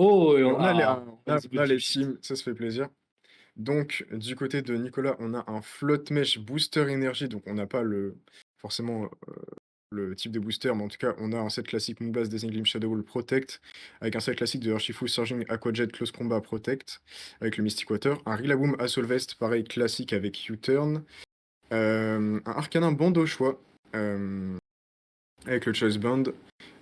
Oh, et On a les, on a the on a good les deep shit. teams, ça se fait plaisir. Donc, du côté de Nicolas, on a un Float Mesh Booster Energy. Donc, on n'a pas forcément le type de booster, mais en tout cas, on a un set classique Moonblast, Dazzling Gleam, Shadow Wall Protect, avec un set classique de Urshifu, Surging, Aqua Jet, Close Combat Protect, avec le Mystic Water. Un Rillaboom Assault Vest, pareil, classique avec U-Turn. Un Arcanin Band au choix, avec le Choice Band.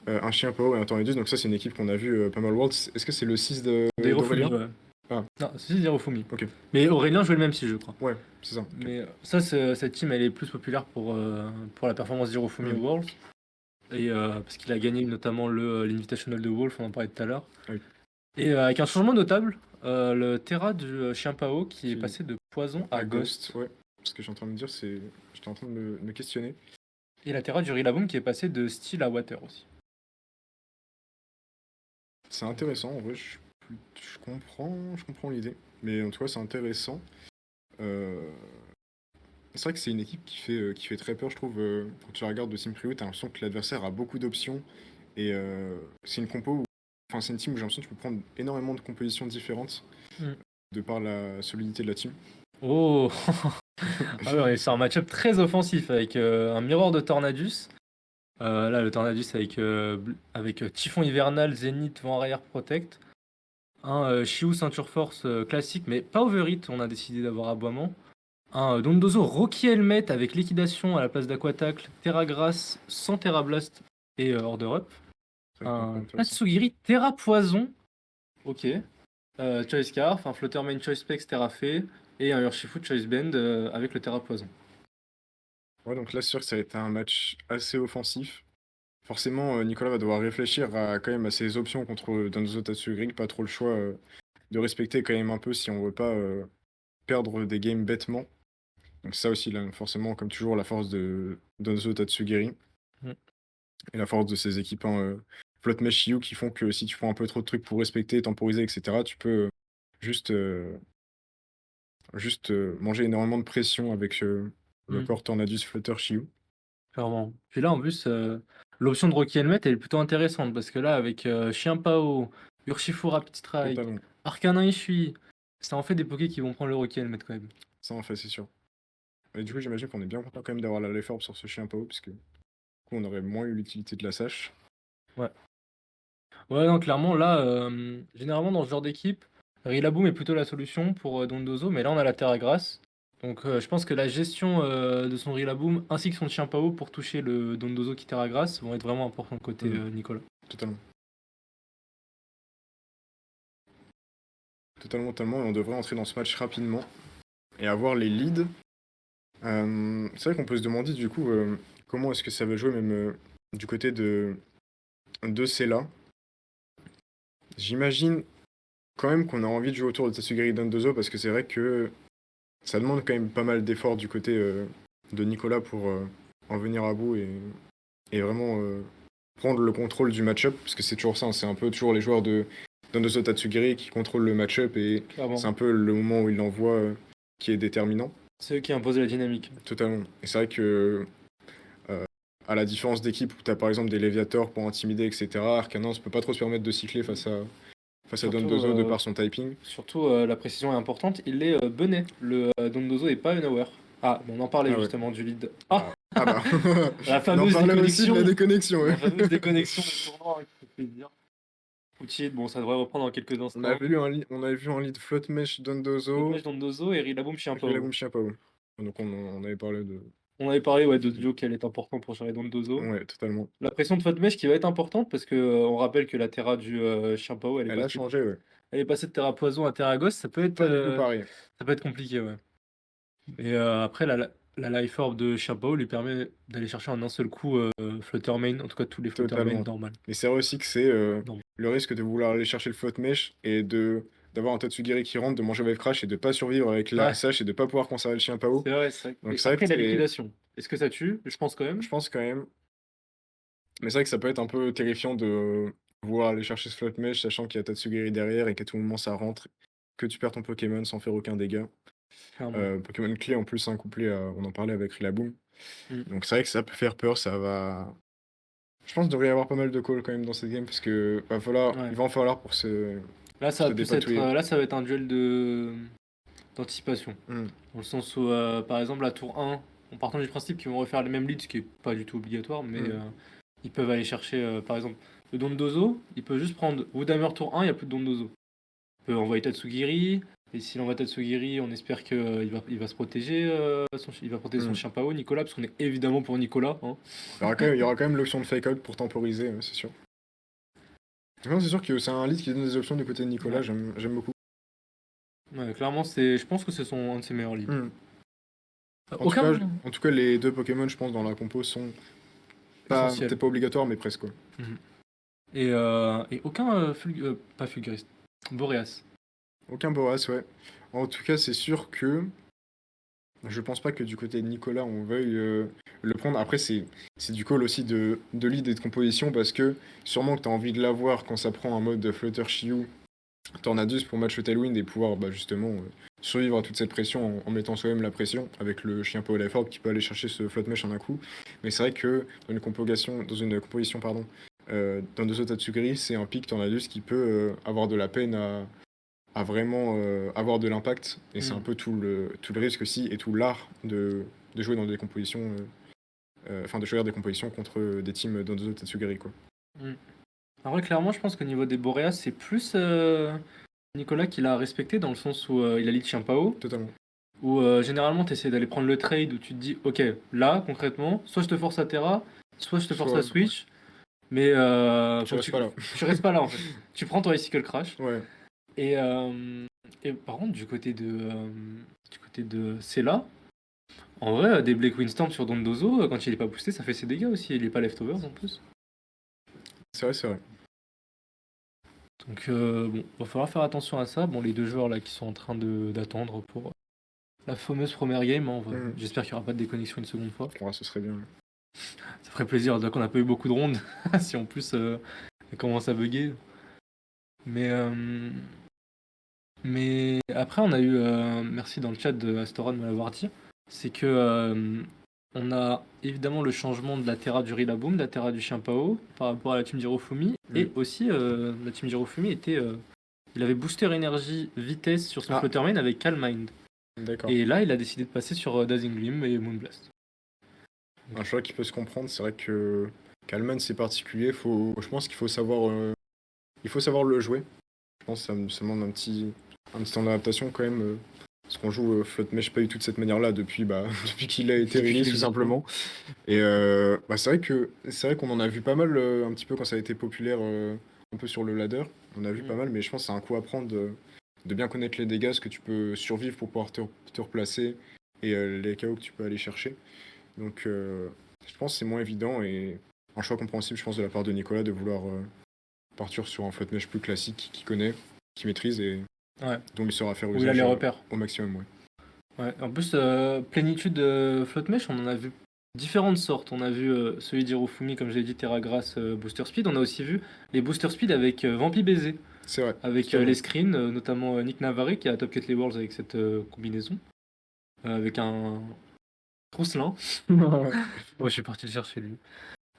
Un Chien Pao et un Tornadus. Donc, ça, c'est une équipe qu'on a vu pas mal Worlds. Est-ce que c'est le 6 D'Hirofumi, d'Aurélien? ouais. Ah, Non, c'est d'Hirofumi. ok. Mais Aurélien jouait le même si je crois. Ouais, c'est ça. Ok. Mais ça, cette team, elle est plus populaire pour la performance d'Hirofumi au Hmm. Worlds. Et parce qu'il a gagné notamment l'Invitational de Wolf, on en parlait tout à l'heure. Ah oui. Et avec un changement notable, le Terra du Chien Pao qui est Qui- passé de poison à Ghost. Ouais. Ce que je suis en train de me dire, c'est. J'étais en train de me questionner. Et la Terra du Rillaboom qui est passé de Steel à Water aussi. C'est intéressant, en vrai, je comprends l'idée. Mais en tout cas, c'est intéressant. Euh, C'est vrai que c'est une équipe qui fait très peur, je trouve. Quand tu la regardes de Simprio, t'as l'impression que l'adversaire a beaucoup d'options. Et c'est une compo Enfin, c'est une team où j'ai l'impression que tu peux prendre énormément de compositions différentes Mm. de par la solidité de la team. Oh ah ouais, c'est un match-up très offensif avec un Mirror de Tornadus. Là, le Tornadus avec Typhon Hivernal, Zénith, Vent Arrière Protect. Un Shiou Ceinture Force classique, mais pas Overhit, on a décidé d'avoir aboiement. Un Dondozo Rocky Helmet avec liquidation à la place d'Aquatacle, Terra Grass sans Terra Blast et Order Up. C'est vrai que c'est Un intéressant. Tatsugiri Terra Poison, ok. Choice Scarf, un Flotter Main Choice Specs Terra Fée et un Urshifu Choice Bend avec le Terra Poison. Ouais, donc là, c'est sûr que ça va être un match assez offensif. Forcément, Nicolas va devoir réfléchir quand même à ses options contre Danzo Tatsugiri, pas trop le choix de respecter quand même un peu si on veut pas perdre des games bêtement. Donc ça aussi, là, forcément, comme toujours, la force de Danzo Tatsugiri Mm. et la force de ses équipants Float Mesh Shiyu qui font que si tu prends un peu trop de trucs pour respecter, temporiser, etc., tu peux juste, manger énormément de pression avec le Mm. corps Tornadus Flutter Shiyu. Clairement. Puis là, en plus, l'option de Rocky Helmet, elle est plutôt intéressante parce que là, avec Chien Pao, Urshifu Rapid Strike, Totalement. Arcanin Ishui, ça en fait des pokés qui vont prendre le Rocky Helmet quand même. Ça en fait, c'est sûr. Et du coup, j'imagine qu'on est bien content quand même d'avoir la Life Orb sur ce chien Pao, parce que du coup, on aurait moins eu l'utilité de la Sash. Ouais. Ouais, non, clairement, là, généralement, dans ce genre d'équipe, Rillaboom est plutôt la solution pour Dondozo, mais là, on a la Terra Grasse. Donc, je pense que la gestion de son Rillaboom ainsi que son Chien Pao pour toucher le Dondozo qui Terra Grasse vont être vraiment importants côté Nicolas. Totalement. Totalement, totalement. Et on devrait entrer dans ce match rapidement et avoir les leads. C'est vrai qu'on peut se demander du coup comment est-ce que ça va jouer même du côté de Sela. J'imagine quand même qu'on a envie de jouer autour de Tatsugiri Dandozo parce que c'est vrai que ça demande quand même pas mal d'efforts du côté de Nicolas pour en venir à bout et vraiment prendre le contrôle du match-up parce que c'est toujours ça, hein, c'est un peu toujours les joueurs de Dandozo Tatsugiri qui contrôlent le match-up et Clairement. c'est un peu le moment où il l'envoie qui est déterminant. C'est eux qui imposent la dynamique. Totalement. Et c'est vrai que à la différence d'équipes où tu as par exemple des Léviators pour intimider, etc., Arcanin ne peut pas trop se permettre de cycler face à Surtout, Dondozo de par son typing. surtout la précision est importante. Il est bené. Le Dondozo est pas un hour. Ah, on en parlait Ah ouais. justement du lead. Ah, Ah bah, la on en fameuse parlait aussi de déconnexion. la déconnexion. Ouais. La fameuse déconnexion du tournoi, hein, qui fait plaisir. Outil, bon, ça devrait reprendre dans quelques On instants. avait, on avait vu un lead Float Mesh Dondozo, Flottmage Dondozo et Rillaboom Chien Pao. Rillaboom Chien Pao. Donc on avait parlé de... On avait parlé ouais, de duo qui allait être important pour gérer Dondozo. Ouais, totalement. La pression de Flottmage qui va être importante parce que on rappelle que la Terra du Chien Pao, Elle a changé, ouais. elle est passée de Terra Poison à Terra Ghost. Pas du tout pareil. Ça peut être compliqué, ouais. Et après, la Life Orb de Chien Pao lui permet d'aller chercher en un seul coup Flutter Main, en tout cas tous les Flutter Main Totalement. normal. Mais c'est vrai aussi que c'est Normal. le risque de vouloir aller chercher le Float Mesh et d'avoir un Tatsugiri qui rentre, de manger Wave Crash et de pas survivre avec la Ouais, SH et de pas pouvoir conserver le chien Pao. c'est vrai, c'est vrai. Donc Et c'est vrai que après, la c'est... liquidation. Est-ce que ça tue? Je pense quand même. Je pense quand même... Mais c'est vrai que ça peut être un peu terrifiant de vouloir aller chercher ce Float Mesh, sachant qu'il y a Tatsugiri derrière et qu'à tout moment ça rentre, que tu perds ton Pokémon sans faire aucun dégât. Clairement. Pokémon clé en plus, un couplet, on en parlait avec Rillaboom. Mm. Donc c'est vrai que ça peut faire peur, ça va Je pense qu'il devrait y avoir pas mal de calls quand même dans cette game parce que Ouais. il va en falloir Là, pour se dépatouiller. là, ça va être un duel d'anticipation. Hmm. Dans le sens où, par exemple, la tour 1, en partant du principe qu'ils vont refaire les mêmes leads, ce qui est pas du tout obligatoire, mais Hmm. ils peuvent aller chercher, par exemple, le Dondozo, il peut juste prendre Woodhammer tour 1, il n'y a plus de Dondozo. Il peut envoyer Tatsugiri, et s'il envoie Tatsugiri, on espère qu'il va se protéger, il va protéger son Hmm. chien Pao, Nicolas, parce qu'on est évidemment pour Nicolas. Hein. Il y aura quand même l'option de fake out pour temporiser, c'est sûr. Non, c'est sûr que c'est un lead qui donne des options du côté de Nicolas, Ouais. j'aime beaucoup. Ouais, clairement, je pense que c'est un de ses meilleurs leads. Hmm. Aucun En tout cas, les deux Pokémon, je pense, dans la compo sont essentiel. peut-être pas obligatoires, mais presque quoi. Mhm. Et aucun, pas Fulguriste, Boreas. Aucun Boras, ouais. En tout cas, c'est sûr que je pense pas que du côté de Nicolas, on veuille le prendre. Après, c'est du call aussi de lead et de composition parce que sûrement que tu as envie de l'avoir quand ça prend un mode de Flutter Shiyu, Tornadus pour match Tailwind et pouvoir justement survivre à toute cette pression en mettant soi-même la pression avec le chien Power Life Orb qui peut aller chercher ce Float Mesh en un coup. Mais c'est vrai que dans une composition, pardon, dans deux Tatsugiri, c'est un pic Tornadus qui peut avoir de la peine à vraiment avoir de l'impact. Et c'est un peu tout le risque aussi et tout l'art de jouer dans des compositions, enfin de choisir des compositions contre des teams dans deux Tatsugiri quoi. Mm. En vrai, clairement, je pense qu'au niveau des Boreas, c'est plus Nicolas qui l'a respecté dans le sens où il a lead chien Pao. Totalement. Où généralement, tu essaies d'aller prendre le trade où tu te dis, ok, là, concrètement, soit je te force à Terra, soit je te force à Switch. Mais tu restes pas là. tu restes pas là en fait. Tu prends ton Icicle Crash. Ouais. Et par contre, du côté de Cella, en vrai, des Blake Windstorm sur Dondozo, quand il est pas boosté, ça fait ses dégâts aussi. Il est pas leftovers en plus. C'est vrai, c'est vrai. Donc bon, va falloir faire attention à ça. Bon, les deux joueurs là qui sont en train d'attendre pour la fameuse première game, hein, j'espère qu'il n'y aura pas de déconnexion une seconde fois. Ouais, ce serait bien. Ça ferait plaisir, donc on n'a pas eu beaucoup de rondes, si en plus elle commence à bugger. Mais après, on a eu, merci dans le chat de Astoron de me l'avoir dit, c'est que on a évidemment le changement de la Terra du Rillaboom, de la Terra du Chien Pao par rapport à la team Jirofumi. Et aussi, la team Jirofumi était. Il avait booster énergie vitesse sur son Fluttermane avec Calm Mind. D'accord. Et là, il a décidé de passer sur Dazzling Gleam et Moonblast. Un choix qui peut se comprendre, c'est vrai que Kalman c'est particulier, je pense qu'il faut savoir le jouer. Je pense que ça demande un petit temps d'adaptation quand même. Parce qu'on joue Float Mesh pas du tout de cette manière-là depuis, depuis qu'il a été release tout simplement. Et c'est vrai qu'on en a vu pas mal un petit peu quand ça a été populaire un peu sur le ladder. On a vu pas mal, mais je pense que c'est un coup à prendre de bien connaître les dégâts, ce que tu peux survivre pour pouvoir te replacer et les KO que tu peux aller chercher. Donc je pense que c'est moins évident et un choix compréhensible, je pense, de la part de Nicolas de vouloir partir sur un float mesh plus classique qu'il connaît, qu'il maîtrise et dont il saura faire usage. Il a les repères. Au maximum, ouais. En plus, plénitude de float mesh, on en a vu différentes sortes. On a vu celui d'Hirofumi, comme j'ai dit, Terra Grass, Booster Speed. On a aussi vu les Booster Speed avec Vampi Baiser. C'est vrai. Avec les screens, notamment Nick Navarre qui a top 4 les Worlds avec cette combinaison. Avec un Trousselin. Ouais, je suis parti le chercher lui.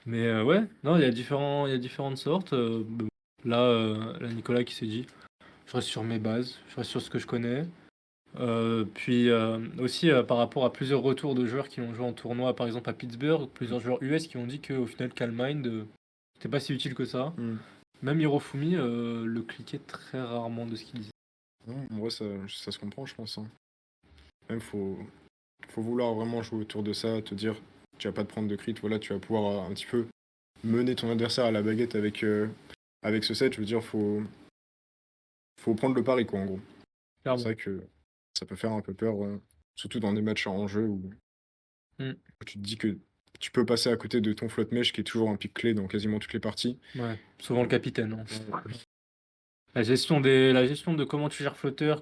Mais ouais, non, il y a différentes sortes. Là, Nicolas qui s'est dit, je reste sur mes bases, je reste sur ce que je connais. Puis aussi par rapport à plusieurs retours de joueurs qui ont joué en tournoi, par exemple à Pittsburgh, plusieurs joueurs US qui ont dit qu'au final Calm Mind c'était pas si utile que ça. Même Hirofumi le cliquait très rarement de ce qu'il disait. En vrai, ça se comprend, je pense. Hein. Même faut vouloir vraiment jouer autour de ça, te dire tu vas pas te prendre de crit, voilà, tu vas pouvoir un petit peu mener ton adversaire à la baguette avec ce set. Je veux dire, faut prendre le pari, quoi, en gros. C'est vrai que ça peut faire un peu peur, surtout dans des matchs en jeu où tu te dis que tu peux passer à côté de ton float mesh qui est toujours un pic clé dans quasiment toutes les parties. Ouais, souvent le capitaine. Hein. La gestion de comment tu gères flotteur,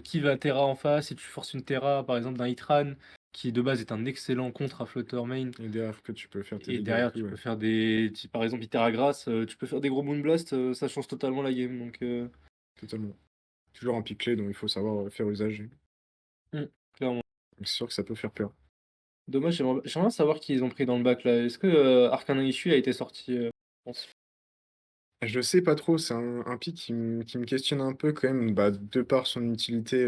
qui va Terra en face, si tu forces une Terra, par exemple d'un Hitran, qui de base est un excellent contre à flotteur main. Et derrière que tu peux faire tes Et derrière, tu peux faire par exemple, Terra Grass, tu peux faire des gros Moonblast, ça change totalement la game. Donc, totalement. Toujours un pic clé dont il faut savoir faire usage. Clairement. C'est sûr que ça peut faire peur. Dommage, j'aimerais bien savoir qui ils ont pris dans le bac là. Est-ce que Arcana Issue a été sorti, je pense? Je sais pas trop, c'est un pick qui me questionne un peu quand même, bah, de par son utilité,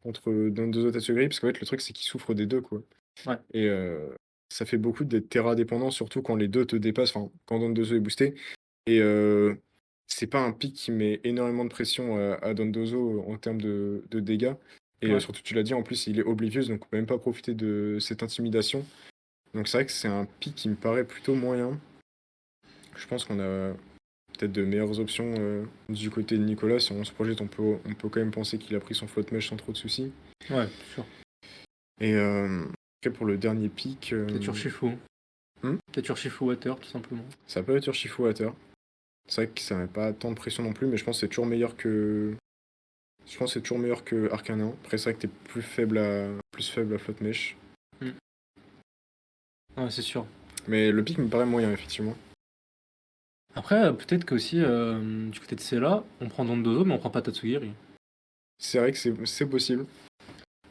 contre Dondozo Tatsugiri, parce qu'en fait, le truc, c'est qu'il souffre des 2 quoi Ouais, et ça fait beaucoup d'être terra dépendant, surtout quand les 2 te dépassent, enfin, quand Dondozo est boosté et c'est pas un pick qui met énormément de pression à Dondozo en termes de dégâts et ouais. surtout, tu l'as dit, en plus, il est Oblivious, donc on peut même pas profiter de cette intimidation. Donc c'est vrai que c'est un pick qui me paraît plutôt moyen. Je pense qu'on a peut-être de meilleures options du côté de Nicolas. Si on se projette, on peut quand même penser qu'il a pris son flotte mèche sans trop de soucis. Ouais, sûr. Et après, pour le dernier pick, Peut-être Urshifu. hmm, Peut-être Urshifu Water, tout simplement. ça peut être Urshifu Water. C'est vrai que ça met pas tant de pression non plus, mais je pense que c'est toujours meilleur que. Je pense que c'est toujours meilleur que Arcanin. Après, c'est vrai que t'es plus faible à flotte mèche. Mmh. Ouais, c'est sûr. Mais le pick me paraît moyen, effectivement. Après, peut-être qu'aussi, du côté de Sela, on prend Dondozo, mais on prend pas Tatsugiri. C'est vrai que c'est possible.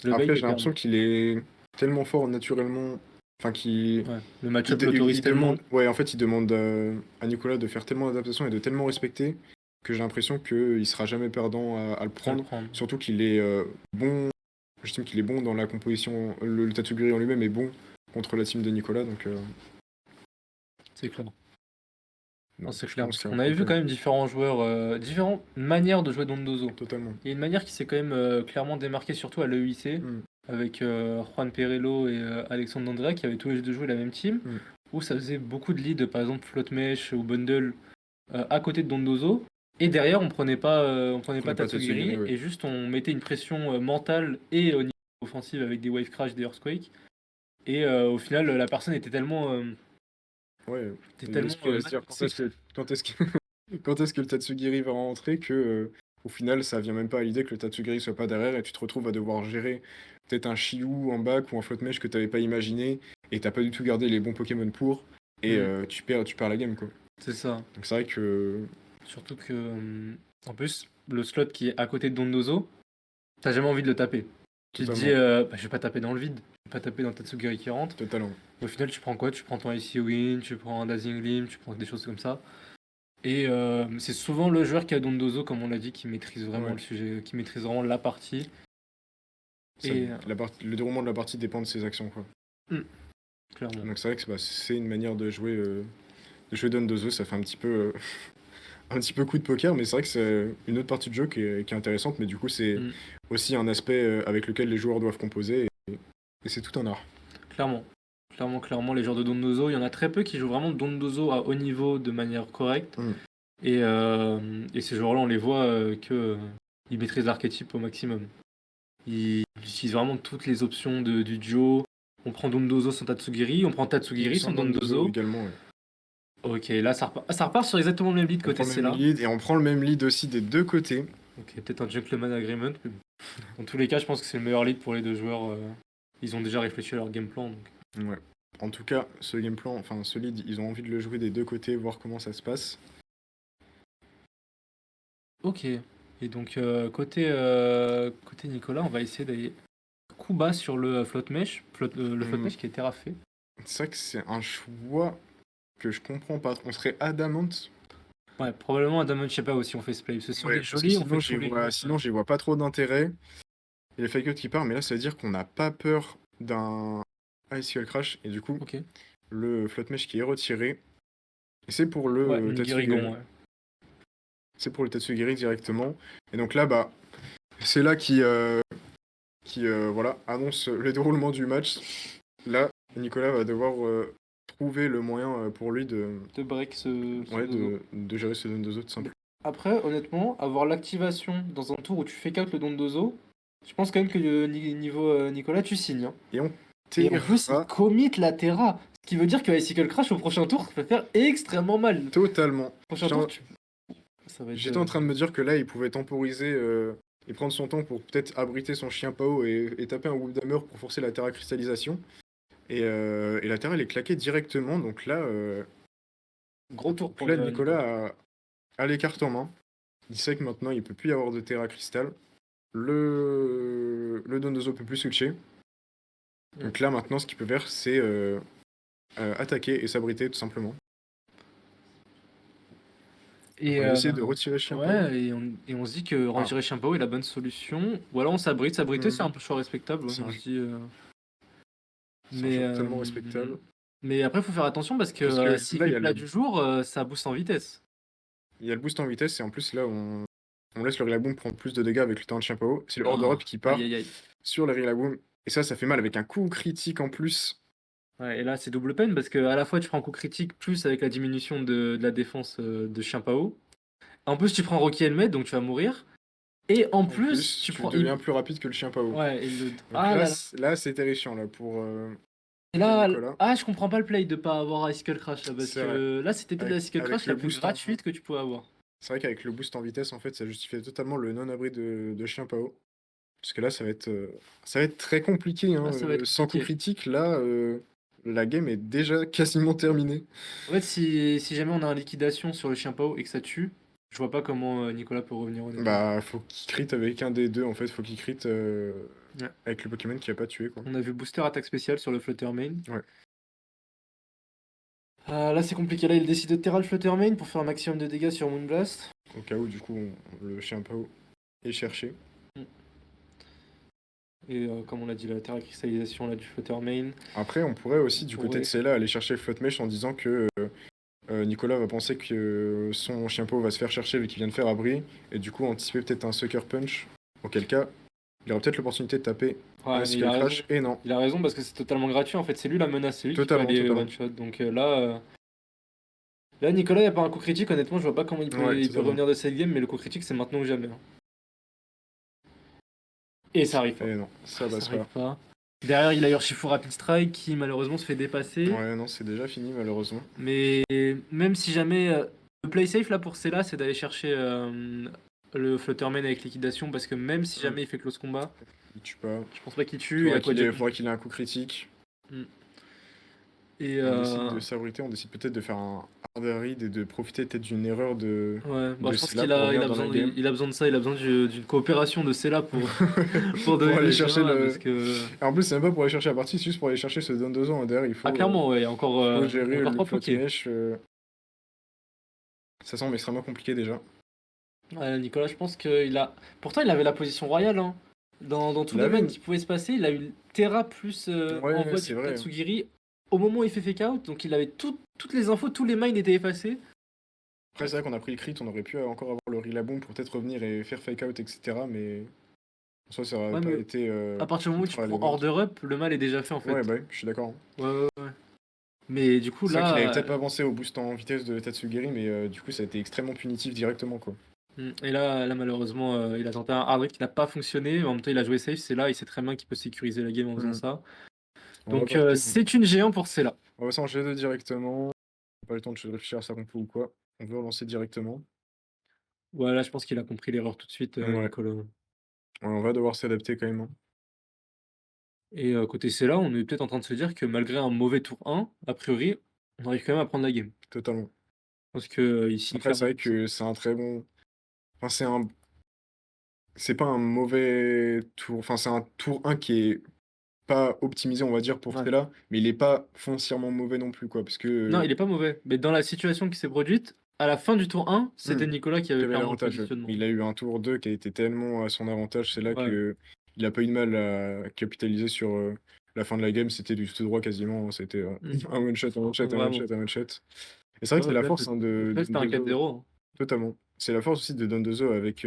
Le bait Après, est j'ai clairement. l'impression qu'il est tellement fort naturellement. Enfin, qu'il Ouais, le match-up il l'autorise tellement. demande, ouais, en fait, il demande à Nicolas de faire tellement d'adaptations et de tellement respecter que j'ai l'impression qu'il sera jamais perdant à le À le prendre. prendre. Surtout qu'il est bon, j'estime qu'il est bon dans la composition, le Tatsugiri en lui-même est bon contre la team de Nicolas, donc C'est clair. Non, non, c'est je clair. pense Parce qu'il y a un qu'on avait vu quand problème. même différents joueurs, différentes manières de jouer Dondozo. Totalement. Il y a une manière qui s'est quand même clairement démarquée, surtout à l'EUIC, Mm, avec Juan Perello et Alexandre D'Andrea, qui avaient tous les deux joué la même team, mm. où ça faisait beaucoup de leads, par exemple Float Mesh ou Bundle, à côté de Dondozo. Et derrière, on prenait On pas n'est pas Tatsugiri, Tatsugiri, ouais. et juste on mettait une pression mentale et au niveau offensif avec des Wave Crash, des Earthquake. Et au final, la personne Ouais. était Et tellement l'esprit à se dire matrixée. quand est-ce que quand est-ce que le Tatsugiri va rentrer que au final ça vient même pas à l'idée que le Tatsugiri soit pas derrière et tu te retrouves à devoir gérer peut-être un Shiyu en back ou un flotte mèche que t'avais pas imaginé et t'as pas du tout gardé les bons Pokémon pour et Hmm, tu perds la game quoi. c'est ça. Donc c'est vrai que Surtout que, en plus, le slot qui est à côté de Dondozo, t'as jamais envie de le taper. Tu te dis, totalement, bah, je vais pas taper dans le vide, je vais pas taper dans Tatsugiri qui rentre. totalement. Au final, tu prends quoi? Tu prends ton Icy Wind, tu prends un Dazzling Gleam, tu prends des choses comme ça. Et c'est souvent le joueur qui a Dondozo, comme on l'a dit, qui maîtrise vraiment Ouais. le sujet, qui maîtrise vraiment la partie. Ça, Et le déroulement de la partie dépend de ses actions quoi. hmm, clairement. Donc c'est vrai que bah, c'est une manière de jouer Dondozo, ça fait un petit peu un petit peu coup de poker, mais c'est vrai que c'est une autre partie de jeu qui est intéressante, mais du coup, c'est Hmm, aussi un aspect avec lequel les joueurs doivent composer, et c'est tout un art. clairement. Clairement, les joueurs de Dondozo, il y en a très peu qui jouent vraiment Dondozo à haut niveau de manière correcte. Mm. Et ces joueurs-là, on les voit ils maîtrisent l'archétype au maximum. Ils utilisent vraiment toutes les options du duo. On prend Dondozo sans Tatsugiri, on prend Et Tatsugiri sans sans Dondozo Dondozo. également, ouais. Ok, là ça repart sur exactement le même lead On côté prend le même Sela. lead, et on prend le même lead aussi des deux côtés. Ok, peut-être un gentleman agreement. Mais bon. Dans tous les cas, je pense que c'est le meilleur lead pour les deux joueurs. Ils ont déjà réfléchi à leur game plan. Donc. Ouais. En tout cas, ce game plan, enfin ce lead, ils ont envie de le jouer des deux côtés, voir comment ça se passe. Ok. Et donc côté Nicolas, on va essayer d'aller coup bas sur le float mesh. Le float Hum, mesh qui est terraffé. C'est vrai que c'est un choix que je comprends pas. On serait adamant. Ouais, probablement un Diamond Shaper aussi on fait ce play. Parce que si on Ouais, est parce que joli, on fait sinon tous les jours. j'y vois pas trop d'intérêt. Il y a le fake out qui part, mais là ça veut dire qu'on n'a pas peur d'un Icicle Crash, et du coup, Ok. le flotte mesh qui est retiré. Et c'est pour Ouais, le Tatsugiri. Nigirigon, ouais. C'est pour le Tatsugiri directement. Et donc là, bah, c'est là qui voilà, annonce le déroulement du match. Là, Nicolas va devoir trouver le moyen pour lui De break ce ouais, dozo. de gérer ce Dondozo tout simplement. Après, honnêtement, avoir l'activation dans un tour où tu fais 4 le don de dozo, je pense quand même que niveau Nicolas, tu signes. Hein. Et on Et en plus, il terra commit la Terra. Ce qui veut dire que Icicle Crash au prochain tour, ça peut faire extrêmement mal. totalement. Prochain J'étais tour, en, ça va être. j'étais en train de me dire que là, il pouvait temporiser et prendre son temps pour peut-être abriter son chien Pao et taper un Woodhammer pour forcer la Terra cristallisation. Et la Terra, elle est claquée directement. Gros tour Donc pour là Nicolas. Nicolas a les cartes en main. Il sait que maintenant, il peut plus y avoir de Terra Cristal. Le Dondozo peut plus switcher. Donc là, maintenant, ce qu'il peut faire, c'est attaquer et s'abriter, tout simplement. Donc Et on va essayer de retirer Chien Pao. ouais, et on se dit que Ah, retirer Chimpao est la bonne solution. Ou alors on s'abrite. S'abriter, c'est un peu choix respectable, ouais, c'est on un, se dit. c'est un Mais, choix totalement respectable. mais après, il faut faire attention parce que Parce que s'il là, fait plat du jour, ça booste en vitesse. il y a le boost en vitesse, et en plus, là, on laisse le Rillaboom prendre plus de dégâts avec le talent de Chien Pao. C'est le Horde Oh, Up qui aïe part aïe aïe. sur le Rillaboom. Et ça fait mal avec un coup critique en plus. Ouais, et là, c'est double peine parce que à la fois tu prends un coup critique, plus avec la diminution de la défense de Chien Pao. En plus, tu prends Rocky Helmet, donc tu vas mourir. Et en En plus, plus, tu tu prends. deviens plus rapide que le Chien Pao. Ouais, Donc Ah là, là là. là c'est terrifiant là, Et pour là, Nicolas. je comprends pas le play de pas avoir Icicle Crash là parce C'est vrai. que là, c'était peut-être la Icicle Avec Crash le la plus boost en... gratuite que tu pouvais avoir. C'est vrai qu'avec le boost en vitesse, en fait, ça justifiait totalement le non-abri de Chien Pao. Parce que là, ça va être très compliqué. Hein. Là, ça va être Sans coup compliqué. critique, là, la game est déjà quasiment terminée. En fait, si jamais on a une liquidation sur le Chien Pao et que ça tue, je vois pas comment Nicolas peut revenir honnêtement. Bah, faut qu'il crit avec un des deux, en fait. Faut qu'il crit Ouais. avec le Pokémon qui a pas tué, quoi. On a vu booster attaque spéciale sur le Fluttermane. Ouais. Là, c'est compliqué. Là, il décide de Terra le Fluttermane pour faire un maximum de dégâts sur Moonblast. Au cas où, du coup, le Chien Pao est cherché. Et comme on l'a dit, la Terra cristallisation là, du Fluttermane. Après, on pourrait aussi, du côté de pourrait- Cella, aller chercher le Floatmesh en disant que Nicolas va penser que son Chien Pao va se faire chercher vu qu'il vient de faire abri, et du coup anticiper peut-être un Sucker Punch, auquel cas, il aura peut-être l'opportunité de taper un Ouais, mais il Icicle a raison. Crash, et non. Il a raison parce que c'est totalement gratuit. En fait, c'est lui la menace, c'est lui qui peut Totalement, aller totalement. one shot. Donc là, Nicolas, il n'y a pas un coup critique. Honnêtement, je vois pas comment il Ouais, peut totalement. revenir de cette game, mais le coup critique, c'est maintenant ou jamais, hein. Et ça arrive pas. Et non, ça passe arrive pas. pas. Derrière, il a Urshifu Rapid Strike qui malheureusement se fait dépasser. Ouais, non, c'est déjà fini malheureusement. Mais même si jamais. Le play safe là pour Cella, c'est d'aller chercher le Flutterman avec liquidation parce que même si jamais il fait close combat, Il tue pas. je pense pas qu'il tue. Faudrait qu'il ait un coup critique. Et On décide de s'abriter, on décide peut-être de faire un hard read et de profiter peut-être d'une erreur de. ouais, bah, de je pense Cella qu'il pour a, revenir dans la game. il a besoin de ça, il a besoin d'une coopération de Cella pour Pour donner aller le chercher schéma, le. parce que. Et en plus, c'est même pas pour aller chercher la partie, c'est juste pour aller chercher ce don 2 ans. Derrière, Ah clairement, ouais, il y a faut encore gérer le trois float pokés. mesh. Ça semble extrêmement compliqué déjà. Ouais, Nicolas, je pense qu'il a. Pourtant, il avait la position royale, hein. Dans tous Il les avait mains qui pouvaient se passer, il a eu Terra plus envoi c'est du vrai. Tatsugiri au moment où il fait fake out, donc il avait toutes les infos, tous les mines étaient effacés. Après, c'est vrai qu'on a pris le crit, on aurait pu encore avoir le Rillaboom pour peut-être revenir et faire fake out, etc. Mais en soi, ça aurait Ouais, pas mais été. à partir du moment où tu ultra prends relevant. Order Up, le mal est déjà fait en fait. Ouais, bah oui, je suis d'accord. Ouais. Mais du coup, C'est vrai qu'il avait là. peut-être pas pensé au boost en vitesse de Tatsugiri, mais du coup, ça a été extrêmement punitif directement, quoi. Et là malheureusement, il a tenté un hard read qui n'a pas fonctionné. En même temps, il a joué safe, c'est là, il sait très bien qu'il peut sécuriser la game en faisant Mm. ça. On va Donc, passer- c'est une géant pour Cella. on va s'enchaîner deux directement. Pas le temps de réfléchir à sa compo ou quoi. On veut relancer directement. Ouais, là, je pense qu'il a compris l'erreur tout de suite, Ouais. Nicolas. Ouais, on va devoir s'adapter quand même, hein. Et côté Cella, on est peut-être en train de se dire que malgré un mauvais tour 1, a priori, on arrive quand même à prendre la game. Totalement. Parce que ici, Après, c'est vrai que c'est un très bon. Enfin, c'est pas un mauvais tour. Enfin, c'est un tour 1 qui est pas optimisé, on va dire, pour Ouais. cela, mais il est pas foncièrement mauvais non plus, quoi. Parce que. Non, il est pas mauvais. Mais dans la situation qui s'est produite, à la fin du tour 1, c'était Nicolas qui il avait avait clairement le l'avantage. positionnement. Il a eu un tour 2 qui a été tellement à son avantage, c'est là Ouais. que il a pas eu de mal à capitaliser sur la fin de la game. C'était du tout droit quasiment. C'était un one-shot, un one-shot, un Vraiment. one-shot, un one-shot. Et c'est vrai que c'est la force, hein, de Là, c'était un Dondozo. 4-0. Hein. Totalement. C'est la force aussi de Dondozo avec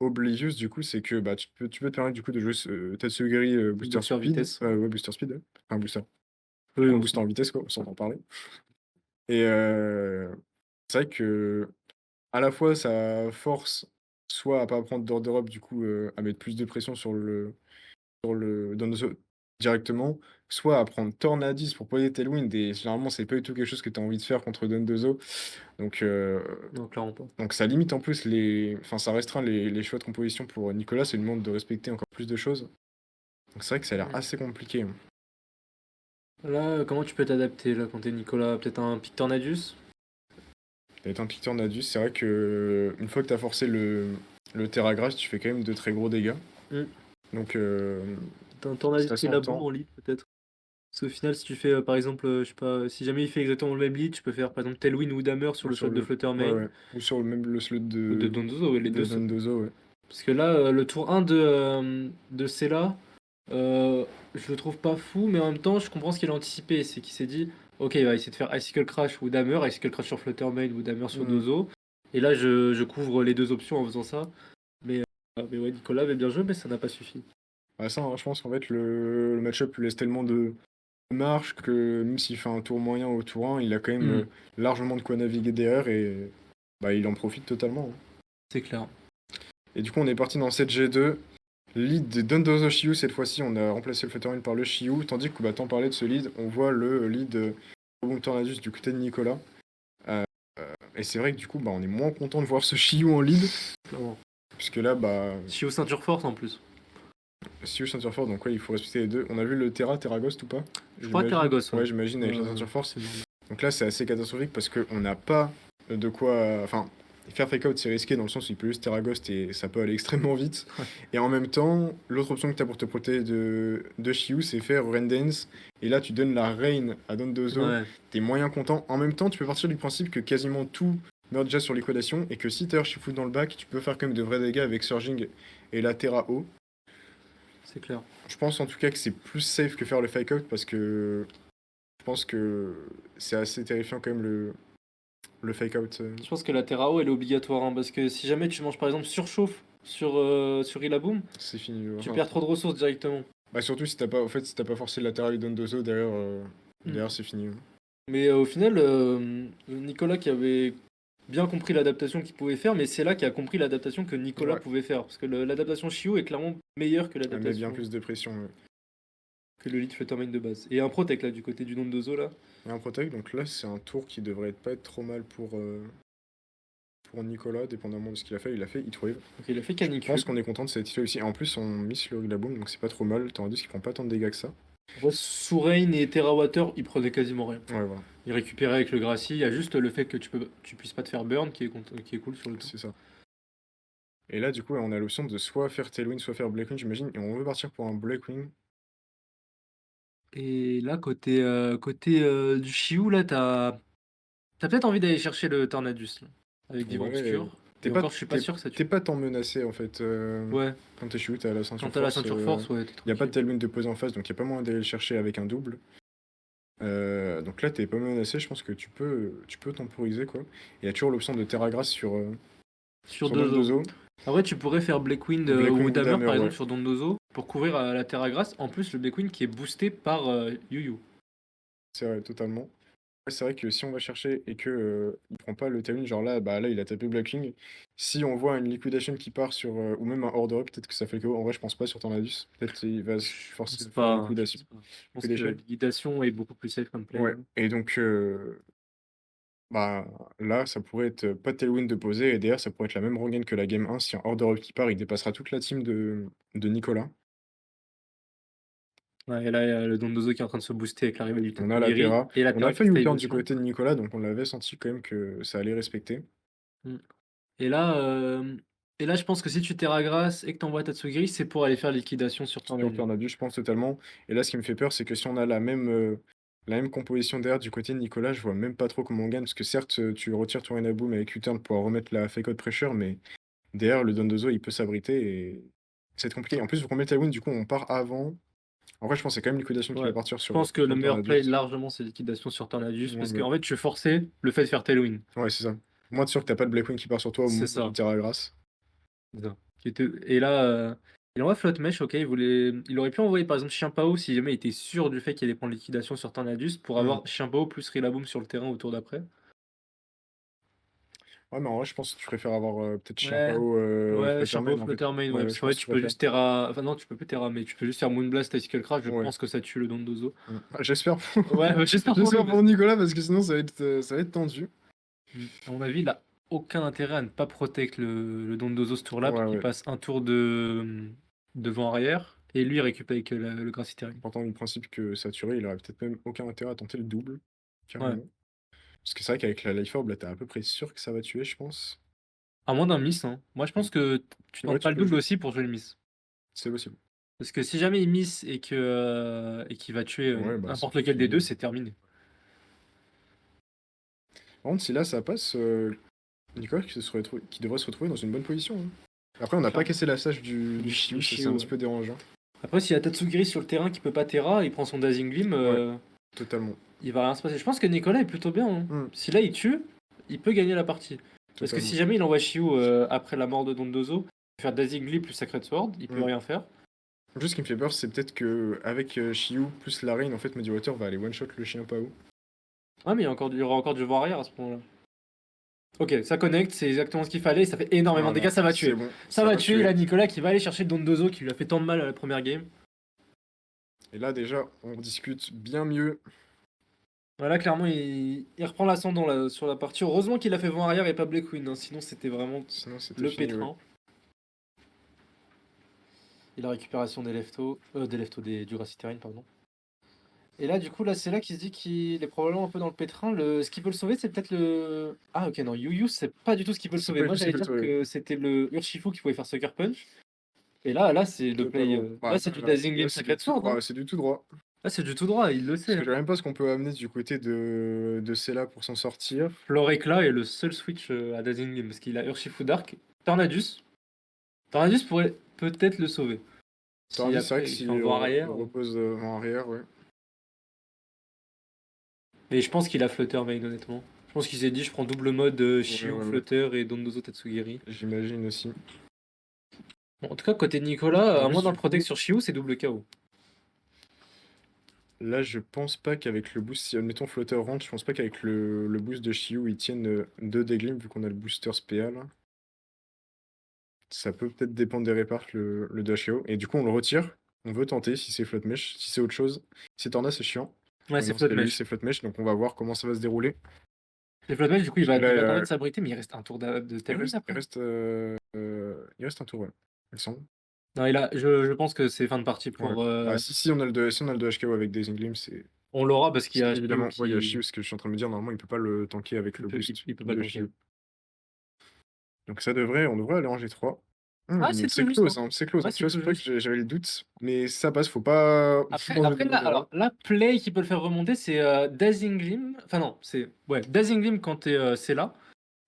Oblivious, du coup, c'est que bah, tu peux te permettre du coup de jouer ce Tatsugiri Booster Booster Speed. vitesse. Ouais, Booster Speed. Ouais. Enfin, booster. Oui, Un on booster en vitesse, quoi, sans en parler. Et c'est vrai que à la fois ça force soit à pas prendre d'order up, du coup, à mettre plus de pression sur le Dondozo directement, soit à prendre Tornadus pour poser Tailwind, et généralement c'est pas du tout quelque chose que tu as envie de faire contre Dondozo. Donc, Non, clairement pas. donc ça limite en plus enfin ça restreint les choix de composition pour Nicolas, ça lui demande de respecter encore plus de choses. Donc c'est vrai que ça a l'air assez compliqué, hein. Là, comment tu peux t'adapter là quand t'es Nicolas? Peut-être un pic Tornadus? D'être un Picteur Nadus, c'est vrai que une fois que tu as forcé le Terragrass, tu fais quand même de très gros dégâts. Mm. Donc un Tornadus Ça Rillaboom s'entend. en lead peut-être. Parce qu'au final, si tu fais par exemple, je sais pas, si jamais il fait exactement le même lead, tu peux faire par exemple Tailwind ou Dammer sur Ou le sur slot de le ouais, Fluttermane ouais. Ou sur même le slot ou de Dondozo, ouais, les de deux sont. Dondozo, ouais. Parce que là, le tour 1 de Sela, je le trouve pas fou, mais en même temps, je comprends ce qu'il a anticipé. C'est qu'il s'est dit, ok, il va essayer de faire Icicle Crash ou Dammer, Icicle Crash sur Fluttermane ou Dammer sur Mmh. Dozo. Et là, je couvre les deux options en faisant ça. Mais ouais, Nicolas avait bien joué, mais ça n'a pas suffi. Bah, ça, hein, je pense qu'en fait, le match-up lui laisse tellement de marge que même s'il fait un tour moyen au tour 1, il a quand même, Hmm, largement de quoi naviguer derrière et bah, il en profite totalement, hein. c'est clair. Et du coup, on est parti dans 7G2. Lead de Dondozo Shiyu, cette fois-ci, on a remplacé le Fluttermane par le Shiyu, tandis que, bah, t'en parlais de ce lead, on voit le lead Boom Tornadus du côté de Nicolas. Euh, et c'est vrai que du coup, bah, on est moins content de voir ce Shiyu en lead, Clairement. puisque là, bah, Chio ceinture force en plus. Shiyu ceinture force, donc ouais, il faut respecter les deux. On a vu le Terra Ghost ou pas? Je crois J'imagine. Terragos, Ouais, ouais. j'imagine avec la ceinture force. C'est normal. Donc là, c'est assez catastrophique parce qu'on n'a pas de quoi. Enfin, faire fake out, c'est risqué dans le sens où il peut juste Terra Ghost et ça peut aller extrêmement vite. Ouais. Et en même temps, l'autre option que tu as pour te protéger de Shiyu, c'est faire Rain Dance. Et là, tu donnes la Rain à Dondozo. Ouais, T'es moyen content. En même temps, tu peux partir du principe que quasiment tout meurt déjà sur liquidation et que si t'as Shifu dans le back, tu peux faire quand même de vrais dégâts avec Surging et la Terra haut. c'est clair. Je pense en tout cas que c'est plus safe que faire le fake out parce que je pense que c'est assez terrifiant quand même le fake out. Je pense que la Terrao, elle est obligatoire, hein, parce que si jamais tu manges par exemple surchauffe sur Rillaboom, C'est fini. tu Enfin, perds trop de ressources directement. bah surtout si t'as pas, en fait, si t'as pas forcé le latéral Dondozo derrière, Hmm. derrière c'est fini. Mais au final, Nicolas qui avait bien compris l'adaptation qu'il pouvait faire, mais c'est là qui a compris l'adaptation que Nicolas Ouais, pouvait faire. Parce que l'adaptation Shio est clairement meilleure que elle met bien l'adaptation plus de pression. Ouais. que le lead Fluttermane de base. Et un Protect là du côté du Dondozo là. Et un protect, donc là c'est un tour qui devrait pas être trop mal pour Nicolas, dépendamment de ce qu'il a fait. Il a fait Heatwave. Donc il a fait Je canicule. pense qu'on est content de cette Heatwave aussi. Et en plus on miss le Rillaboom, donc c'est pas trop mal. Tornadus qui prend pas tant de dégâts que ça. Ouais, sous Rain et Terra Water, il prenait quasiment rien. Ouais, voilà, Il récupérait avec le Gracie. Il y a juste le fait que tu puisses pas te faire burn qui est cool sur le tour. c'est ça. Et là, du coup, on a l'option de soit faire Tailwind, soit faire Blackwing, j'imagine. Et on veut partir pour un Blackwing. Et là, côté du Chiou, là, t'as peut-être envie d'aller chercher le Tornadus, là, avec Vivre Ouais, Obscur. Et encore, je suis pas sûr que ça t'es tue. pas tant menacé en fait. Ouais, Quand t'es shoot, t'as la quand ceinture t'as la force. ceinture force, ouais, t'es Y a pas de tranquille. tailwind de poser en face, donc y a pas moyen d'aller le chercher avec un double. Donc là, t'es pas menacé, je pense que tu peux temporiser quoi. Il y a toujours l'option de Terra Grace Sur sur Dozo. Dondozo. Après, tu pourrais faire Blackwind ou Blackwing ou Damer, Damer, par ouais. exemple, sur Dondozo, pour couvrir la Terra Grace. En plus, le Blackwind qui est boosté par Yu. C'est vrai, totalement. Ouais, c'est vrai que si on va chercher et que il prend pas le tailwind, genre là, bah là, il a tapé Blackwing. Si on voit une liquidation qui part sur. Ou même un order up, peut-être que ça fait le KO. En vrai, je pense pas sur Tornadus. Peut-être qu'il va se Je forcer pense de faire pas, une hein, je liquidation. pense pas. Je pense que Liquidation. Liquidation est beaucoup plus safe comme play, Ouais. hein. Et donc, bah, là, ça pourrait être pas de tailwind de poser, et d'ailleurs, ça pourrait être la même rengaine que la game 1. Si un order up qui part, il dépassera toute la team de Nicolas. Ouais, et là, il y a le Dondozo qui est en train de se booster avec l'arrivée du On a la Tatsugiri Terra. et la On a Terra fait qui save U-turn du aussi. côté de Nicolas, donc on avait senti quand même que ça allait respecter. Mm. Et là, je pense que si tu Terra Grace et que t'envoies Tatsugiri, c'est pour aller faire liquidation sur Sur Tornado. Tornado, je pense totalement. Et là, ce qui me fait peur, c'est que si on a la même composition d'air du côté de Nicolas, je vois même pas trop comment on gagne. Parce que certes, tu retires ton Renaboom avec U-turn pour remettre la fake out pressure, mais derrière, le Dondozo, il peut s'abriter et c'est compliqué. En plus, vu qu'on met Tailwind, du coup, on part avant. En vrai, je pense que c'est quand même liquidation qui Ouais. va partir Je pense que sur le le meilleur play, Tornadus. largement, c'est liquidation sur Tornadus. Ouais, Parce qu'en fait, tu forçais le fait de faire Tailwind. ouais, c'est ça. Moi, de sûr que t'as pas de Blackwing qui part sur toi au C'est moment où tu ça. tires à grâce. C'est ça. Et là, il envoie Flotte Mesh, ok. Il aurait pu envoyer par exemple Chien Pao si jamais il était sûr du fait qu'il allait prendre liquidation sur Tornadus pour Hmm. avoir Chien Pao plus Rillaboom sur le terrain au tour d'après. Ouais, mais en vrai, je pense que tu préfères avoir peut-être Chien Ouais. Pao Ouais, Chien Pao Fluttermane en fait. Fluttermane, ouais. Ouais, Parce je qu'en fait, pense que tu tu peux préfères. juste Terra. Enfin, non, tu peux plus Terra, mais tu peux juste faire Moonblast Icicle Crash. Je Ouais. pense que ça tue le Dondozo. J'espère Ouais, j'espère pour j'espère lui. pour Nicolas parce que sinon ça va être tendu. À mon avis, il a aucun intérêt à ne pas protect le Dondozo ce tour-là, Ouais, parce qu'il ouais. passe un tour de devant-arrière, et lui il récupère avec le Grassy-Terrain. Partant du principe que saturé, il aurait peut-être même aucun intérêt à tenter le double, Ouais. carrément. Parce que c'est vrai qu'avec la Life Orb, là, t'es à peu près sûr que ça va tuer, je pense. À moins d'un miss, hein. Moi je pense que tu Ouais, tentes pas tu le peux. double aussi pour jouer le miss. C'est possible. Parce que si jamais il miss et qu'il va tuer Ouais, bah, c'est n'importe lequel des fini. deux, c'est terminé. Par contre, si là ça passe, Nicolas qui devrait se retrouver dans une bonne position, hein. Après, on n'a pas Clairement. cassé la sage du Du Shiu, ça c'est Shiu, un ouais. petit peu dérangeant. Après, s'il y a Tatsugiri sur le terrain qui peut pas Terra, il prend son Dazzling Gleam, Ouais, totalement. il va rien se passer. Je pense que Nicolas est plutôt bien, hein. Hmm, Si là il tue, il peut gagner la partie. Parce que totalement. si jamais il envoie Shiu après la mort de Dondozo, faire Dazzling Gleam plus Sacred Sword, il peut Hmm. rien faire. Juste ce qui me fait peur, c'est peut-être que avec Shiu plus la reine, en fait, Mediwater va aller one-shot le chien Pao. Ah, mais il y aura encore du voir arrière à ce moment-là. Ok, ça connecte, c'est exactement ce qu'il fallait, ça fait énormément de Voilà, dégâts, ça va c'est tuer. bon, Ça va tuer, il tuer. a Nicolas qui va aller chercher Dondozo qui lui a fait tant de mal à la première game. Et là, déjà, on discute bien mieux. Voilà, clairement, il reprend l'ascendant sur la partie. Heureusement qu'il a fait vent arrière et pas Black Queen, hein, sinon c'était vraiment Sinon, c'était le fini, ouais. pétrin. Et la récupération des du Graciterine, pardon. Et là, du coup, là, c'est là qu'il se dit qu'il est probablement un peu dans le pétrin. Ce qui peut le sauver, c'est peut-être le. Ah, ok, non, Yu Yu, c'est pas du tout ce qui peut le C'est sauver. pas Moi, tout ce qui j'allais peut le dire sauver. que c'était le Urshifu qui pouvait faire Sucker Punch. Et là, c'est le play. Totalement. Là, c'est du Dazzling Gleam Là, c'est du Sacred tout Sword, hein. droit. C'est du tout droit. Là, c'est du tout droit, il le Parce sait, que hein. je sais même pas ce qu'on peut amener du côté de Cella pour s'en sortir. Florecla est le seul switch à Dazzling Gleam parce qu'il a Urshifu Dark. Tornadus. Tornadus pourrait peut-être le sauver. Si Tandis, c'est vrai après que il si fait un vent on arrière. le repose en arrière, ouais. Mais je pense qu'il a Flutter Main, honnêtement. Je pense qu'il s'est dit je prends double mode Ouais, Shiu, ouais, ouais. Flutter et Dondozo Tatsugiri. J'imagine aussi. Bon, en tout cas, côté Nicolas, En à moins plus, d'un du coup, protect sur Shiu, c'est double KO. là, je pense pas qu'avec le boost, si admettons Flotter rentre, je pense pas qu'avec le boost de Shiu, ils tiennent 2 déglim vu qu'on a le booster SPA là. Ça peut peut-être dépendre des réparts le Dashio. Et du coup, on le retire. On veut tenter si c'est Flotte Mesh. Si c'est autre chose. Si c'est Torna, c'est chiant. Ouais, c'est Non, Flood c'est lui, Mesh. c'est Flotte Mesh. Donc on va voir comment ça va se dérouler. C'est Flood Mesh, du coup, Parce que là, il va tenter de s'abriter, mais il reste un tour de il Tailwind reste, après. il reste un tour, ouais. Il me semble. Non, je pense que c'est fin de partie Ouais. pour. Bah, si on a le 2 HKO avec Daisy Gleam, c'est On l'aura parce qu'il y a Shiu évidemment. Ouais, il y a qui. Shiu, ce que je suis en train de me dire. Normalement, il peut pas le tanker avec le boost Il peut pas de le tanker. Shiu. Donc on devrait aller en G3. Ah, c'est C'est tout juste, close, hein. hein, c'est close, Ouais, hein. Tu c'est vois, tout c'est pour ça juste. que j'avais le doute. Mais ça passe, faut pas manger Après de là, l'erreur. alors, la play qui peut le faire remonter, c'est Dazzling Gleam. Enfin, non, c'est. Ouais, Dazzling Gleam quand c'est là.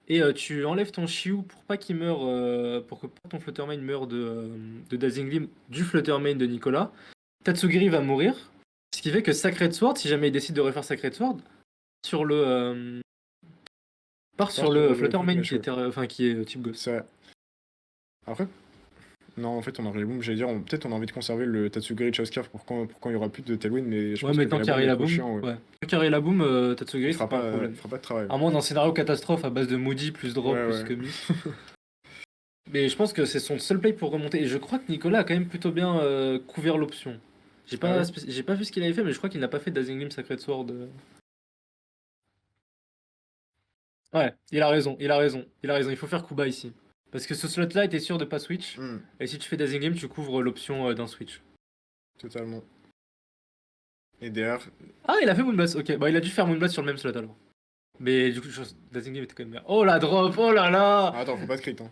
Et tu enlèves ton Shiu pour pas qu'il meure. Pour que pas ton Fluttermane meure de Dazzling Gleam du Fluttermane de Nicolas. Tatsugiri va mourir. Ce qui fait que Sacred Sword, si jamais il décide de refaire Sacred Sword, sur le. Part Part sur sur le le Flotte Fluttermane Mesh, qui ouais. est, enfin, qui est type Ghost. Ça... Après, non, en fait, on a Boom, j'allais dire, peut-être on a envie de conserver le Tatsugiri de Chaoscarf pour quand il y aura plus de Tailwind, mais je Ouais, pense mais que tant qu'il y Boom est la trop boom, chiant, ouais. ouais. Tant qu'il y la boom, Tatsugiri, c'est pas un problème. Il fera pas de travail. À moins d'un scénario catastrophe à base de Moody plus drop Ouais, plus ouais. que miss. Mais je pense que c'est son seul play pour remonter. Et je crois que Nicolas a quand même plutôt bien couvert l'option. Ah ouais? J'ai pas vu ce qu'il avait fait, mais je crois qu'il n'a pas fait Dazzling Gleam Sacred Sword. Ouais, il a raison, il a raison, il a raison. Il faut faire Kuba ici. Parce que ce slot-là était sûr de pas switch. Et si tu fais Dazzling Gleam, tu couvres l'option d'un switch. Totalement. Et derrière, Ah, il a fait Moonblast, ok. Bah, il a dû faire Moonblast sur le même slot alors. Mais du coup, Dazzling Gleam était quand même bien. Oh la drop, oh là là. ah, attends, faut pas de crit, hein.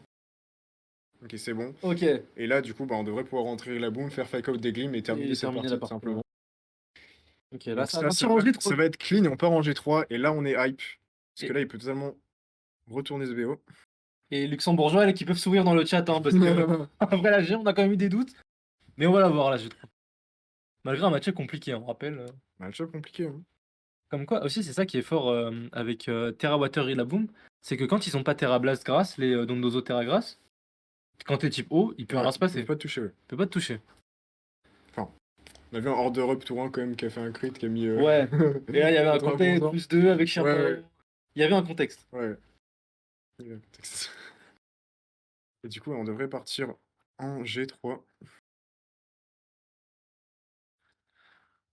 Ok, c'est bon. Ok. Et là, du coup, bah, on devrait pouvoir rentrer la boom, faire fake out des glims et terminer cette terminer partie, la tout partie. simplement. Ok, là Donc ça va ça, partir en G3. ça va être clean et on part en G3. Et là, on est hype. Parce Et- que là, il peut totalement retourner ce BO. Et luxembourgeois, là, qui peuvent sourire dans le chat, hein, parce que après la G, on a quand même eu des doutes. Mais on va la voir, la G3. Malgré un match compliqué, on rappelle. Match-up compliqué, hein. Comme quoi, aussi, c'est ça qui est fort avec Terra Water et la Boom, c'est que quand ils ont pas Terra Blast Grass, les Dondozo Terra Grass, quand t'es type haut, il peut rien se Ils passer. peuvent pas te toucher, ouais. Il peut pas te toucher. Enfin, on a vu un Horde Up tour 1 quand même qui a fait un crit, qui a mis. Ouais. Et là, il y avait un 80%. contexte plus 2 avec Chien. Ouais, ouais. Il y avait un contexte. Ouais. Il y a un contexte. Et du coup, on devrait partir en G3.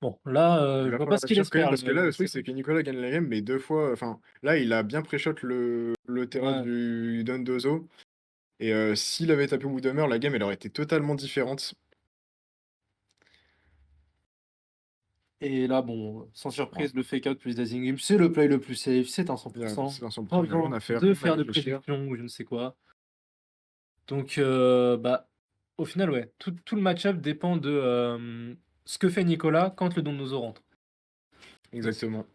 Bon, là, Il je va vois pas falloir ce qu'il réfléchir quand même, espère. parce que là, le truc, c'est que Nicolas gagne la game, mais 2 fois. Enfin, là, il a bien pré-shot le terrain Ouais. du Dondozo. Et s'il avait tapé Woodamer, la game, elle aurait été totalement différente. Et là, bon, sans surprise, le fake out plus Dazzling Gleam, c'est le play le plus safe, c'est un 100%. C'est dans son Pas premier, on besoin a fait de rien à faire de réfléchir. prédiction ou je ne sais quoi. Donc, bah, au final, ouais, tout le match-up dépend de ce que fait Nicolas quand le Dondozo rentre. Exactement.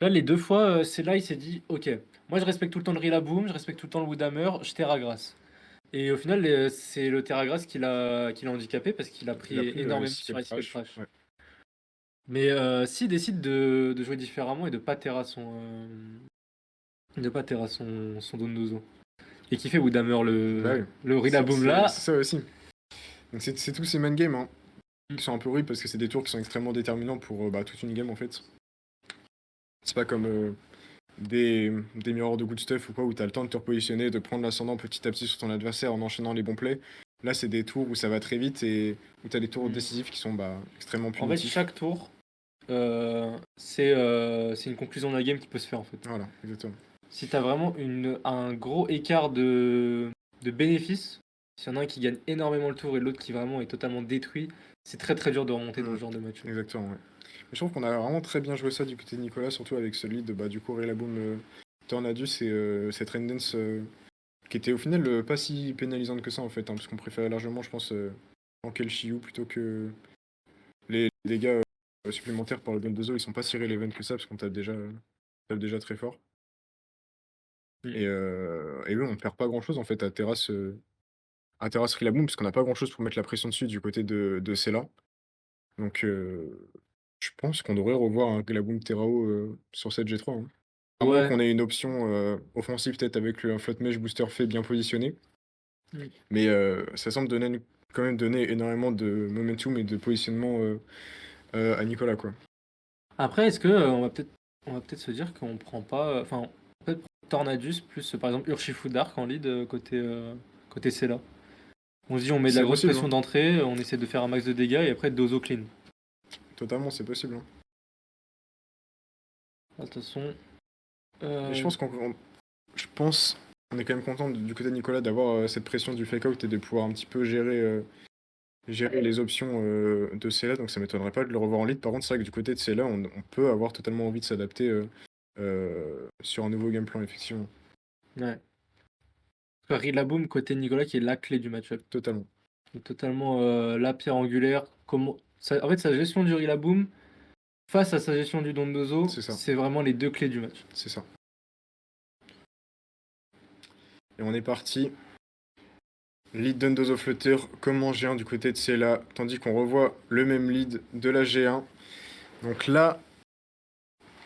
Là, les deux fois, c'est là, il s'est dit, ok, moi je respecte tout le temps le Rillaboom, je respecte tout le temps le Woodhammer, je Terra Grass. Et au final, c'est le Terra Grass qui l'a handicapé parce qu'il a Il a pris pris énormément sur Icicle Icicle Crash. Crash. Ouais. Mais s'il décide de jouer différemment et de pas Terra son Dondozo, et qui fait Woodhammer Bah oui. le C'est Rillaboom c'est- là, c'est ça aussi. Donc c'est tous ces main games hein, Mm. qui sont un peu rudes parce que c'est des tours qui sont extrêmement déterminants pour toute une game en fait. C'est pas comme des mirrors de good stuff ou quoi où t'as le temps de te repositionner, de prendre l'ascendant petit à petit sur ton adversaire en enchaînant les bons plays. Là, c'est des tours où ça va très vite et où t'as des tours Mm. décisifs qui sont extrêmement en fait, punitifs. chaque tour, c'est une conclusion de la game qui peut se faire en fait. Voilà, exactement. Si t'as vraiment un gros écart de bénéfices, s'il y en a un qui gagne énormément le tour et l'autre qui vraiment est totalement détruit, c'est très très dur de remonter dans ce genre de match. Exactement, ouais. Mais je trouve qu'on a vraiment très bien joué ça du côté de Nicolas, surtout avec ce lead du coup Rillaboom Tornadus et cette Rendance qui était au final pas si pénalisante que ça en fait, hein, parce qu'on préférait largement, je pense, tanker le Shiyu plutôt que les dégâts supplémentaires par le Dondozo, ils sont pas si relevant que ça, parce qu'on tape déjà très fort. Mm. Et oui, on perd pas grand chose en fait à Terrace Rillaboom, parce qu'on n'a pas grand chose pour mettre la pression dessus du côté de Sela. Donc je pense qu'on devrait revoir un Rillaboom Terrao sur cette G3. Hein. À moins Ouais. qu'on ait une option offensive peut-être avec un Float Mesh Booster fait bien positionné. Mm. Mais ça semble quand même donner énormément de momentum et de positionnement à Nicolas, quoi. Après, est-ce que on va peut-être se dire qu'on prend pas, enfin, peut-être prendre Tornadus plus par exemple Urshifu Dark en lead côté Sela. On se dit on met de la C'est grosse possible, pression hein. d'entrée, on essaie de faire un max de dégâts et après Dozo clean. Totalement, c'est possible. Hein. De toute façon, Mais je pense on est quand même content du côté de Nicolas d'avoir cette pression du fake out et de pouvoir un petit peu gérer les options de Cella, donc ça m'étonnerait pas de le revoir en lead. Par contre, c'est vrai que du côté de Cella, on peut avoir totalement envie de s'adapter sur un nouveau game plan, effectivement. ouais. Rillaboom côté Nicolas qui est la clé du match-up. Totalement. Totalement la pierre angulaire. En fait, sa gestion du Rillaboom face à sa gestion du Dondozo, C'est ça. c'est vraiment les deux clés du match. C'est ça. Et on est parti. Lead Dondozo Flutter comme en G1 du côté de Cella, tandis qu'on revoit le même lead de la G1. Donc là,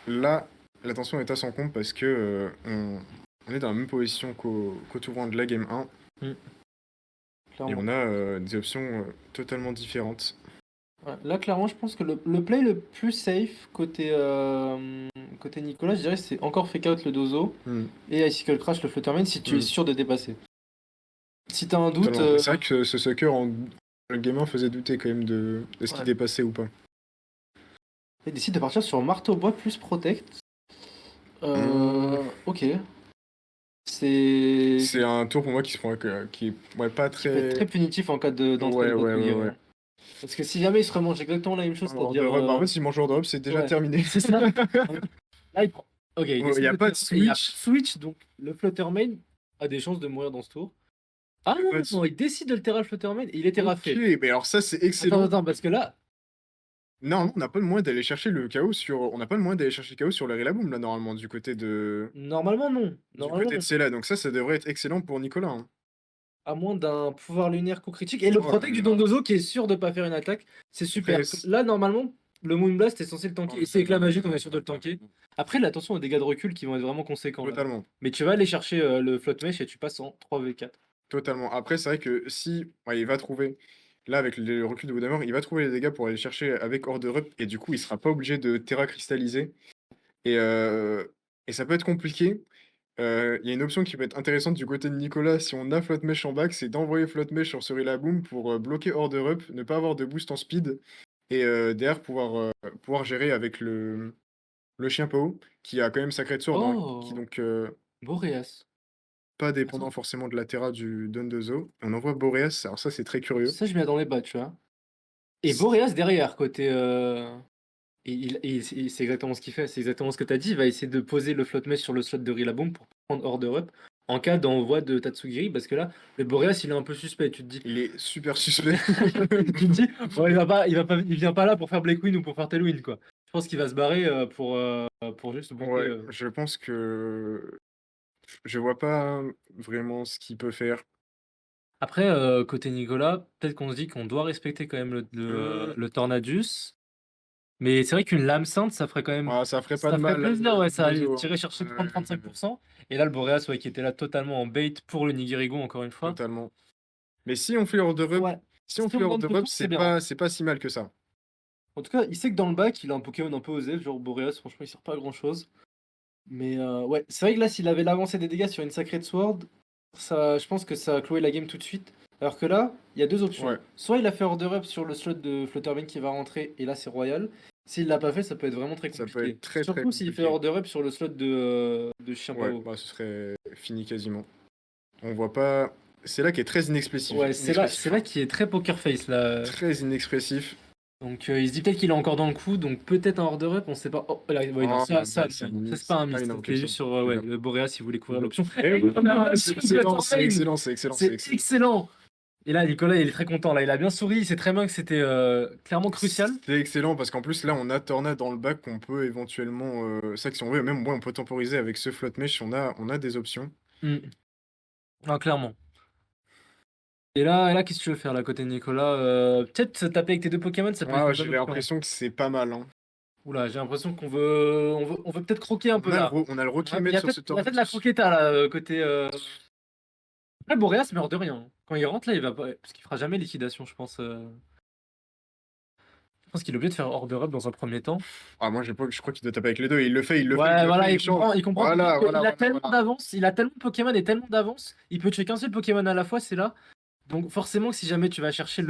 la tension est à son compte parce que on est dans la même position qu'au tour 1 de la game 1. Et Clairement. on a des options totalement différentes. Ouais, là, clairement, je pense que le play le plus safe côté Nicolas, je dirais, c'est encore fake out le Dozo et Icicle Crash le Flutterman si tu es sûr de dépasser. Si t'as un doute. Totalement. C'est vrai que ce sucker en le game 1 faisait douter quand même de ce qu'il dépassait ou pas. Il décide de partir sur marteau bois plus protect. Ok. C'est un tour pour moi qui est pas Qui peut être très punitif en cas d'entrée de ouais. Parce que si jamais il se remange exactement la même chose, c'est-à-dire. En fait, s'il mange hors d'Europe, c'est déjà terminé. C'est ça. Là, il prend. Ok, il n'y a pas de switch. Donc le Fluttermane a des chances de mourir dans ce tour. Ah non, il décide de le terra le Fluttermane et il est terraffé. Ok, mais alors ça, c'est excellent. Attends, parce que là. Non, on n'a pas le moyen d'aller chercher le chaos sur. On n'a pas le moyen d'aller chercher le chaos sur le Rillaboom, là, normalement, du côté de. Normalement, non. Du côté de Cella. Donc ça devrait être excellent pour Nicolas. Hein. À moins d'un pouvoir lunaire coup critique. Et le protect du Dondozo qui est sûr de pas faire une attaque, c'est super. Là, normalement, le Moonblast est censé le tanker. Et c'est avec la magie qu'on est sûr de le tanker. Après, là, attention aux dégâts de recul qui vont être vraiment conséquents. Totalement. Là. Mais tu vas aller chercher le Float Mesh et tu passes en 3v4. Totalement. Après, c'est vrai que si il va trouver. Là, avec le recul de Woodhammer, il va trouver les dégâts pour aller chercher avec Order Up. Et du coup, il sera pas obligé de Terra cristalliser. Et ça peut être compliqué. Il y a une option qui peut être intéressante du côté de Nicolas si on a Float Mesh en back, c'est d'envoyer Float Mesh sur ce Rillaboom pour bloquer Order Up, ne pas avoir de boost en speed et derrière pouvoir gérer avec le chien Pao qui a quand même Sacred Sword, hein, qui donc Boreas. pas dépendant forcément de la Terra du Dondozo. On envoie Boreas, alors ça c'est très curieux. Ça je m'y attendais pas, tu vois. Et Boreas derrière, côté. C'est exactement ce qu'il fait, c'est exactement ce que tu as dit. Il va essayer de poser le Float Mesh sur le slot de Rillaboom pour prendre Order Up. en cas d'envoi de Tatsugiri, parce que là, le Boreas, il est un peu suspect. Tu te dis, Il est super suspect. tu te dis, bon, il vient pas là pour faire Black Win ou pour faire Tailwind, quoi. Je pense qu'il va se barrer pour juste monter. Ouais, je pense que je vois pas vraiment ce qu'il peut faire. Après, côté Nicolas, peut-être qu'on se dit qu'on doit respecter quand même Mmh, le Tornadus. Mais c'est vrai qu'une lame sainte, ça ferait quand même ouais, ça ferait pas ça de ferait mal à plaisir, ouais, ça allait Dondozo, hein. tirer chercher Ouais, ouais, ouais, 30-35. Et là, le Boreas, ouais, qui était là totalement en bait pour le Nigirigo, encore une fois. totalement. Mais si on fait hors d'Europe, Ouais. si on Si fait on hors gagne ce d'Europe, tour, c'est bien. c'est pas si mal que ça. En tout cas, il sait que dans le bac, il a un Pokémon un peu osé, genre Boreas, franchement, il sert pas à grand chose. Mais ouais, c'est vrai que là, s'il avait l'avancée des dégâts sur une Sacred Sword, ça, je pense que ça a cloué la game tout de suite. Alors que là, il y a deux options. Ouais, Soit il a fait hors d'Europe sur le slot de Fluttermane qui va rentrer, et là, c'est royal. S'il l'a pas fait, ça peut être vraiment très ça peut compliqué. être très très Surtout s'il fait compliqué. hors d'Europe sur le slot de Chien Ouais, Pao. bah ce serait fini quasiment. On voit pas. C'est là qui est très Ouais, inexpressif, c'est là hein. qui est très poker face là. Très inexpressif. Donc il se dit peut-être qu'il est encore dans le coup, donc peut-être un hors d'Europe, on sait pas. Oh là, ouais, non, Oh, ça, c'est non, ça, c'est limite. pas un Ah miss. oui, non, C'était ok, juste sur très ouais, bien. le Boreas, il voulait couvrir Le- l'option. Eh oui, c'est Sur le excellent, c'est Tornade. excellent, c'est excellent, c'est C'est excellent. excellent. Et là, Nicolas, il est très content. Là, il a bien souri. Il sait très bien que c'était clairement crucial. C'est excellent parce qu'en plus là on a Tornade dans le bac qu'on peut éventuellement. C'est vrai que si on veut, même ouais, on peut temporiser avec ce flotte mesh, on a des options. Hmm. Ah, clairement. Et là qu'est-ce que tu veux faire là, côté de Nicolas? Peut-être se taper avec tes deux Pokémon, ça peut Ouais, être ouais, une j'ai bonne option. l'impression que c'est pas mal, hein. Oula, j'ai l'impression on veut peut-être croquer un peu là. On a le Il y Rokimate a sur ce peut-être la Tornadus. croqueta là, côté. Après, Boreas meurt de rien, hein. Quand il rentre là, il va pas. Parce qu'il fera jamais liquidation, je pense. Je pense qu'il est obligé de faire hors d'Europe dans un premier temps. Ah moi je crois qu'il doit taper avec les deux. Il le fait, Ouais, voilà, il change. il comprend tout de suite Voilà, voilà, qu'il a voilà, tellement voilà. d'avance, il a tellement de Pokémon et tellement d'avance, il peut tuer qu'un seul Pokémon à la fois, c'est là. Donc forcément que si jamais tu vas chercher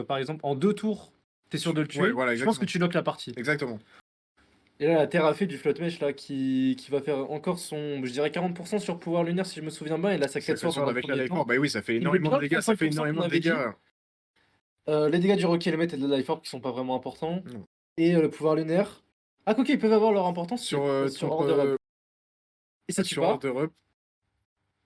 par exemple en 2 tours, t'es sûr de le Ouais, tuer, voilà, je pense que exactement. tu lock la partie. Exactement. Et là, la Terre a fait du Flottmesh là qui va faire encore son, je dirais 40% sur pouvoir lunaire si je me souviens bien, et la Sacred Sacred Sword dans Sword un avec la premier Life temps. Orb, bah oui, ça fait Il met énormément bien de le dégâts, ça fait 35% qu'on énormément de avait dit. dégâts. Les dégâts du Rocky Helmet et de la Life Orb qui sont pas vraiment importants. Non. Et le pouvoir lunaire. Ah, quoi qu'ils peuvent avoir leur importance Sur, sur Hors d'Europe. Et ça tue sur Hors pas. d'Europe.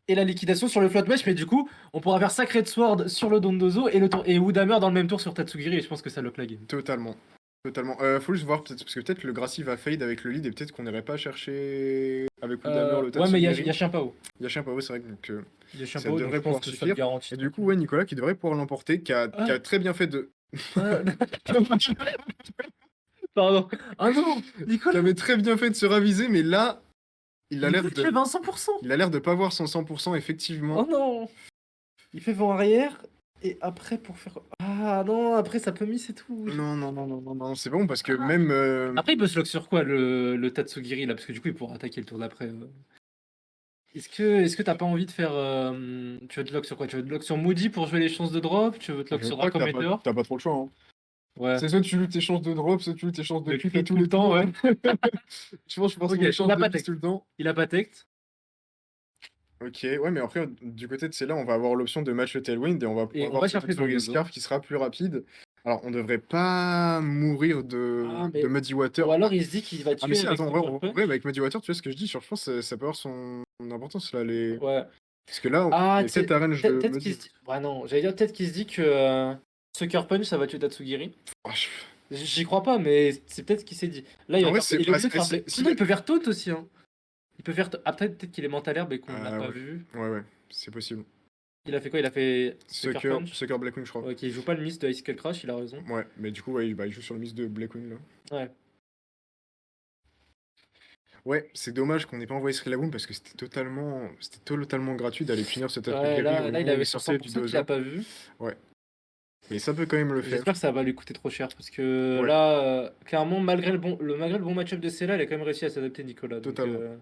Et la liquidation sur le Float Mesh, mais du coup, on pourra faire Sacred Sword sur le Dondozo et Woodhammer dans le même tour sur Tatsugiri, et je pense que ça lock la game. Totalement. Totalement. Faut juste voir, peut-être, parce que peut-être le Gracie va fade avec le lead et peut-être qu'on n'irait pas chercher avec Woodhammer le Ouais, mais il y Tatsugiri. a Chien Pao. Il y a Chien Pao, c'est vrai que donc, Il y a Chien ça Pao, donc je devrait pense pouvoir que ça le suffire. garantit. Et du coup, ouais, Nicolas qui devrait pouvoir l'emporter, qui a très bien fait de. Ah. Pardon. Ah non, Qui Nicolas, avait très bien fait de se raviser, mais là, il a l'air Nicolas, tu de. fais 100%. Il a l'air de pas voir son 100%, effectivement. Oh non. Il fait vent arrière, et après pour faire... Ah non, après ça peut miss et tout. Non, non, non, non, non, non, c'est bon parce que Ah. même. Après, il peut se lock sur quoi, le Tatsugiri, là? Parce que du coup, il pourra attaquer le tour d'après. Est-ce que t'as pas envie de faire. Tu veux te lock sur quoi? Tu veux te lock sur Moody pour jouer les chances de drop? Tu veux te lock Je sur crois que Dracometer? t'as pas trop le choix, hein. Ouais. C'est soit tu joues tes chances de drop, soit tu joues tes chances de Le crit crit à tous tout le les temps, tours. ouais. Je pense Ok, les chances il a de pas miss tech. tout le temps. Il a pas tech. Ok, ouais, mais après, du côté de celle-là, on va avoir l'option de match le Tailwind et on va Et pouvoir on avoir va peut-être chercher Furry Dondozo. Scarf qui sera plus rapide. Alors, on devrait pas mourir Ah, de mais. Muddy Water. Ou alors il se dit qu'il va Ah, mais tuer si, avec attends, Super en Punch. vrai, mais avec Muddy Water, tu vois ce que je dis, je pense que ça peut avoir son importance là. Ouais. Parce que là, Ah, il y a peut-être la range de peut-être qu'il Muddy. se dit. Ouais, non, j'allais dire peut-être qu'il se dit que Sucker Punch ça va tuer Tatsugiri. Ah, J'y crois pas, mais c'est peut-être ce qu'il s'est dit. Là, il En va vrai, faire. Il est obligé de faire. si Non, il peut faire Taunt aussi, hein. Il peut faire. Après, peut-être qu'il est mental herbe et qu'on l'a Ah pas ouais, vu. ouais, c'est possible. Il a fait quoi? Il a fait Sucker Punch. Sucker Blackwing, je crois. Ok, il joue pas le miss de Ice Skull Crash, il a raison. Ouais, mais du coup, ouais, bah, il joue sur le miss de Blackwing là. Ouais. Ouais, c'est dommage qu'on n'ait pas envoyé Srilaboom parce que c'était totalement gratuit d'aller finir ce Ouais, Tatsugiri au là, il moment où avait il sur sortait du 100% qu'il a dojo. pas vu. Ouais, mais ça peut quand même le faire. J'espère que ça va lui coûter trop cher parce que Ouais, là, clairement, malgré le bon match-up de Cella, il a quand même réussi à s'adapter, Nicolas. Donc, totalement.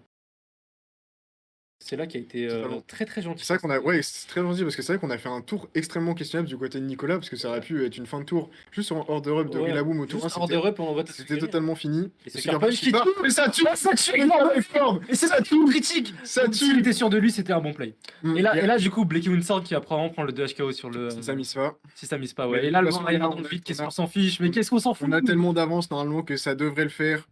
Cella qui a été Totalement. très très gentil. C'est vrai qu'on a, ouais, c'est très gentil parce que c'est vrai qu'on a fait un tour extrêmement questionnable du côté de Nicolas parce que ça aurait pu être une fin de tour juste sur un hors d'Europe de Ouais, Rillaboom au tour 1, juste hors de rep, on envoie c'était Tatsugiri. totalement fini. Et Sucker Sucker Punch qui part, tue. mais ça tue, Ça tue. énorme. Et c'est ça tout critique. Ça Donc, s'il tue. était sûr de lui, c'était un bon play. Mm, Et là, du coup, Blacky Winsord qui va probablement prendre le 2HKO sur le. si ça mise pas. Si ça mise pas, Mais ouais. de Et là, toute le façon, vent arrière là, dans le vide, qu'est-ce qu'on s'en fiche? Mais qu'est-ce qu'on s'en fout? On a tellement d'avance normalement que ça devrait le faire.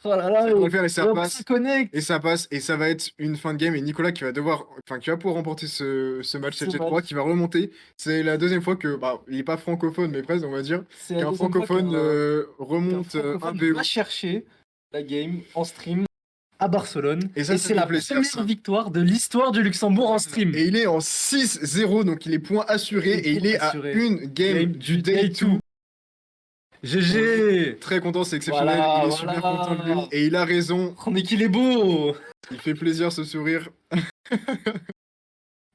Oh là là, Ça va le faire et ça hop, passe. ça connecte. Et ça passe, et ça va être une fin de game. Et Nicolas qui va devoir, enfin, qui va pouvoir remporter ce match Ce 7G3, match. qui va remonter. C'est la deuxième fois que, bah, il est pas francophone, mais presque, on va dire, C'est la qu'un deuxième fois francophone qu'un remonte un francophone PO. va chercher la game en stream à Barcelone. Et ça C'est fait la plaisir, première ça. victoire de l'histoire du Luxembourg en stream. Et il est en 6-0, donc il est point assuré, et il est à Assuré. une game du Day 2. GG. Très content, c'est exceptionnel, Voilà, il est super content de lui, et il a raison. On est qu'il est beau. Il fait plaisir ce sourire.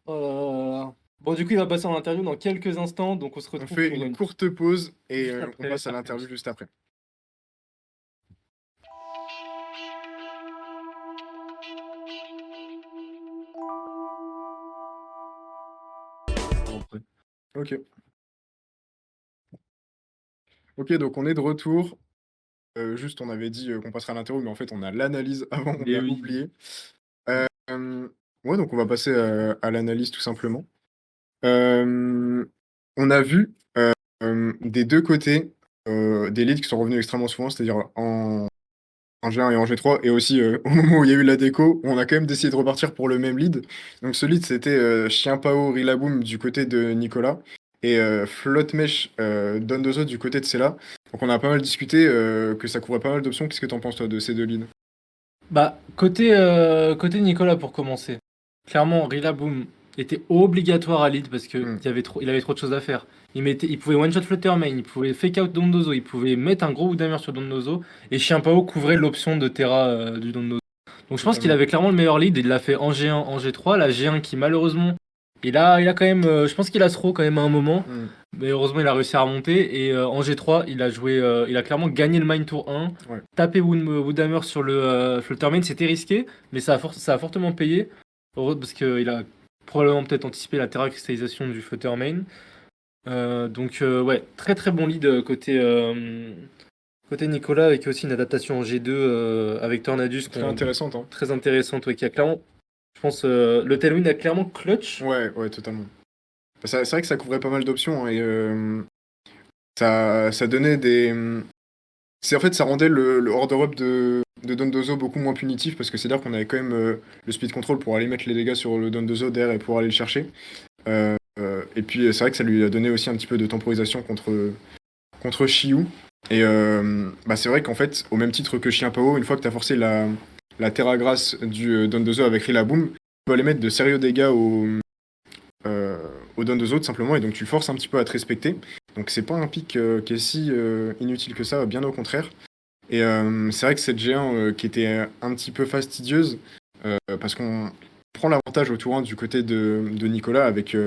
Oh là là. Bon, du coup, il va passer en interview dans quelques instants, donc on se On retrouve fait pour une courte pause, et juste on après, passe à après. l'interview juste après. Ok. Ok, donc on est de retour. Juste, on avait dit qu'on passerait à l'interview, mais en fait, on a l'analyse avant, on Mais a oui. oublié. Ouais, donc on va passer à l'analyse tout simplement. On a vu des deux côtés des leads qui sont revenus extrêmement souvent, c'est-à-dire en G1 et en G3, et aussi au moment où il y a eu la déco, on a quand même décidé de repartir pour le même lead. Donc ce lead, c'était Chien Pao, Rilaboom du côté de Nicolas, et Flottmesh, Dondozo du côté de Sela. Donc on a pas mal discuté, que ça couvrait pas mal d'options. Qu'est-ce que t'en penses toi de ces deux leads? Bah, côté Nicolas pour commencer. Clairement, Rillaboom était obligatoire à lead parce que il avait trop de choses à faire. Il pouvait one-shot Fluttermane, il pouvait fake out Dondozo, il pouvait mettre un gros Woodhammer sur Dondozo, et Chiampao couvrait l'option de Terra du Dondozo. Donc je pense qu'il Totalement. avait clairement le meilleur lead, et il l'a fait en G1, en G3. La G1 qui malheureusement, il a quand même, je pense qu'il a throw quand même à un moment, mais heureusement il a réussi à remonter, et en G3 il a clairement gagné le Mine Tour 1, Ouais. taper Woodhammer sur le Fluttermane, c'était risqué, mais ça a fortement payé, parce qu'il a probablement peut-être anticipé la Terra cristallisation du Fluttermane. Donc ouais, très très bon lead côté Nicolas, avec aussi une adaptation en G2 avec Tornadus Très intéressante, hein. très intéressante, ouais, qui a clairement, je pense, le Tailwind a clairement clutch. Ouais, totalement. C'est vrai que ça couvrait pas mal d'options, hein, et ça donnait des. En fait, ça rendait le hors-d'Europe de Dondozo beaucoup moins punitif, parce que c'est-à-dire qu'on avait quand même le speed control pour aller mettre les dégâts sur le Dondozo d'air et pour aller le chercher. Et puis c'est vrai que ça lui a donné aussi un petit peu de temporisation contre Shiyu. Et bah, c'est vrai qu'en fait, au même titre que Chien Pao, une fois que tu as forcé la Terra Grace du Dondozo avec Rillaboom, tu peux aller mettre de sérieux dégâts au Dondozo tout simplement, et donc tu le forces un petit peu à te respecter. Donc c'est pas un pic qui est si inutile que ça, bien au contraire. Et c'est vrai que cette G1 qui était un petit peu fastidieuse, parce qu'on prend l'avantage au tour 1 du côté de Nicolas avec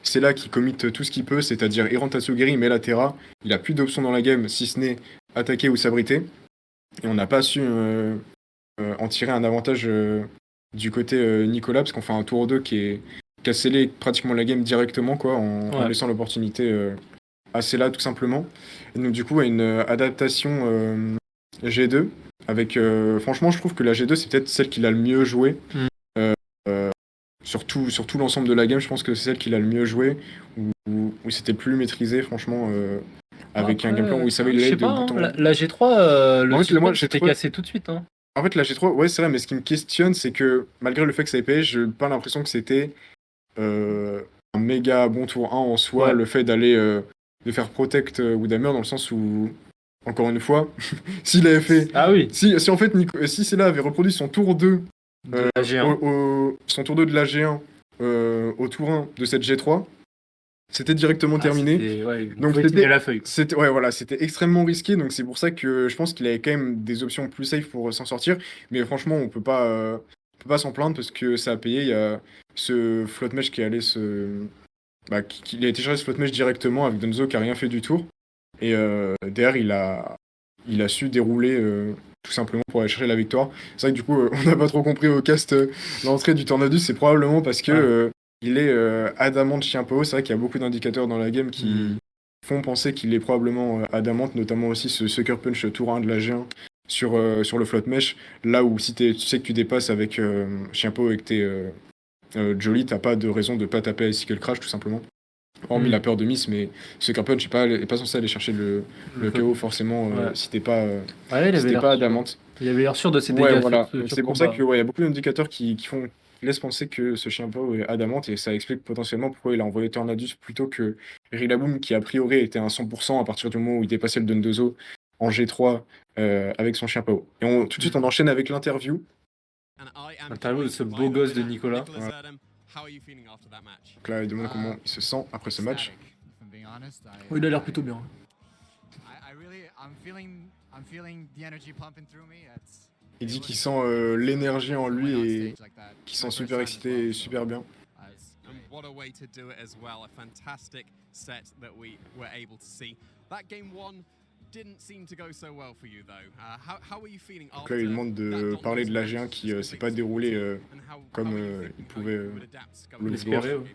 c'est là qui commit tout ce qu'il peut, c'est-à-dire Iran Tatsugiri met la Terra, il a plus d'options dans la game si ce n'est attaquer ou s'abriter. Et on n'a pas su en tirer un avantage du côté Nicolas, parce qu'on fait un tour 2 qui a scellé pratiquement la game directement, quoi, en laissant l'opportunité assez là tout simplement. Et donc du coup, une adaptation G2 avec franchement, je trouve que la G2 c'est peut-être celle qu'il a le mieux joué. Sur tout l'ensemble de la game, je pense que c'est celle qu'il a le mieux joué, où c'était plus maîtrisé, franchement, avec un gameplay où il savait je aller sais de pas, bout hein, en bout. la G3, le En fait, moi, support s'était G3 cassé tout de suite. Hein. En fait, la G3, ouais, c'est vrai, mais ce qui me questionne, c'est que malgré le fait que ça ait payé, j'ai pas l'impression que c'était un méga bon tour 1 en soi, Ouais. le fait de faire protect Woodhammer, dans le sens où, encore une fois, s'il avait fait. Ah oui, Si en fait, si Sela avait reproduit son tour 2 de la G1. son tour 2 de la G1 au tour 1 de cette G3, c'était directement terminé. Donc c'était la feuille. ouais, voilà, c'était extrêmement risqué, donc c'est pour ça que je pense qu'il avait quand même des options plus safe pour s'en sortir. Mais franchement, on peut pas s'en plaindre parce que ça a payé. Il y a ce Flottmesh qui allait il a été chercher ce Flottmesh directement avec Donzo qui a rien fait du tour. Et derrière, il a su dérouler tout simplement pour aller chercher la victoire. C'est vrai que du coup, on n'a pas trop compris au cast l'entrée du Tornadus, c'est probablement parce que il est adamant Chien Pao. C'est vrai qu'il y a beaucoup d'indicateurs dans la game qui font penser qu'il est probablement adamant, notamment aussi ce Sucker Punch tour 1 de la G1 sur le Float Mesh. Là où si tu sais que tu dépasses avec Chien Pao et que t'es Jolly, t'as pas de raison de pas taper à Icicle Crash tout simplement. Hormis Hmm. la peur de miss, mais Sucker Punch est pas censé aller chercher le KO forcément Ouais. si t'es pas, Ouais, il si avait t'es l'air pas sûr. adamante. Il avait l'air sûr de ses Ouais, dégâts voilà. sur, Donc sur c'est pour ça combat. que ouais, il y a beaucoup d'indicateurs qui laissent penser que ce chien pao est adamante et ça explique potentiellement pourquoi il a envoyé Tornadus plutôt que Rillaboom qui a priori était un 100% à partir du moment où il dépassait le Dondozo en G3 avec son chien pao. Et tout de suite on enchaîne avec l'interview. Interview de ce beau gosse de Nicolas. Ouais. Donc là il demande comment il se sent après ce match. Oh, il a l'air plutôt bien. Il dit qu'il sent l'énergie en lui et qu'il sent super excité et super bien. And what a way to do it as well. A fantastic set that we were able to see. That game one didn't seem to go so well for you though. How were you feeling Donc là il demande de parler de l'AG1 qui s'est pas déroulé comme il pouvait le vouloir. L'espérer, ouais.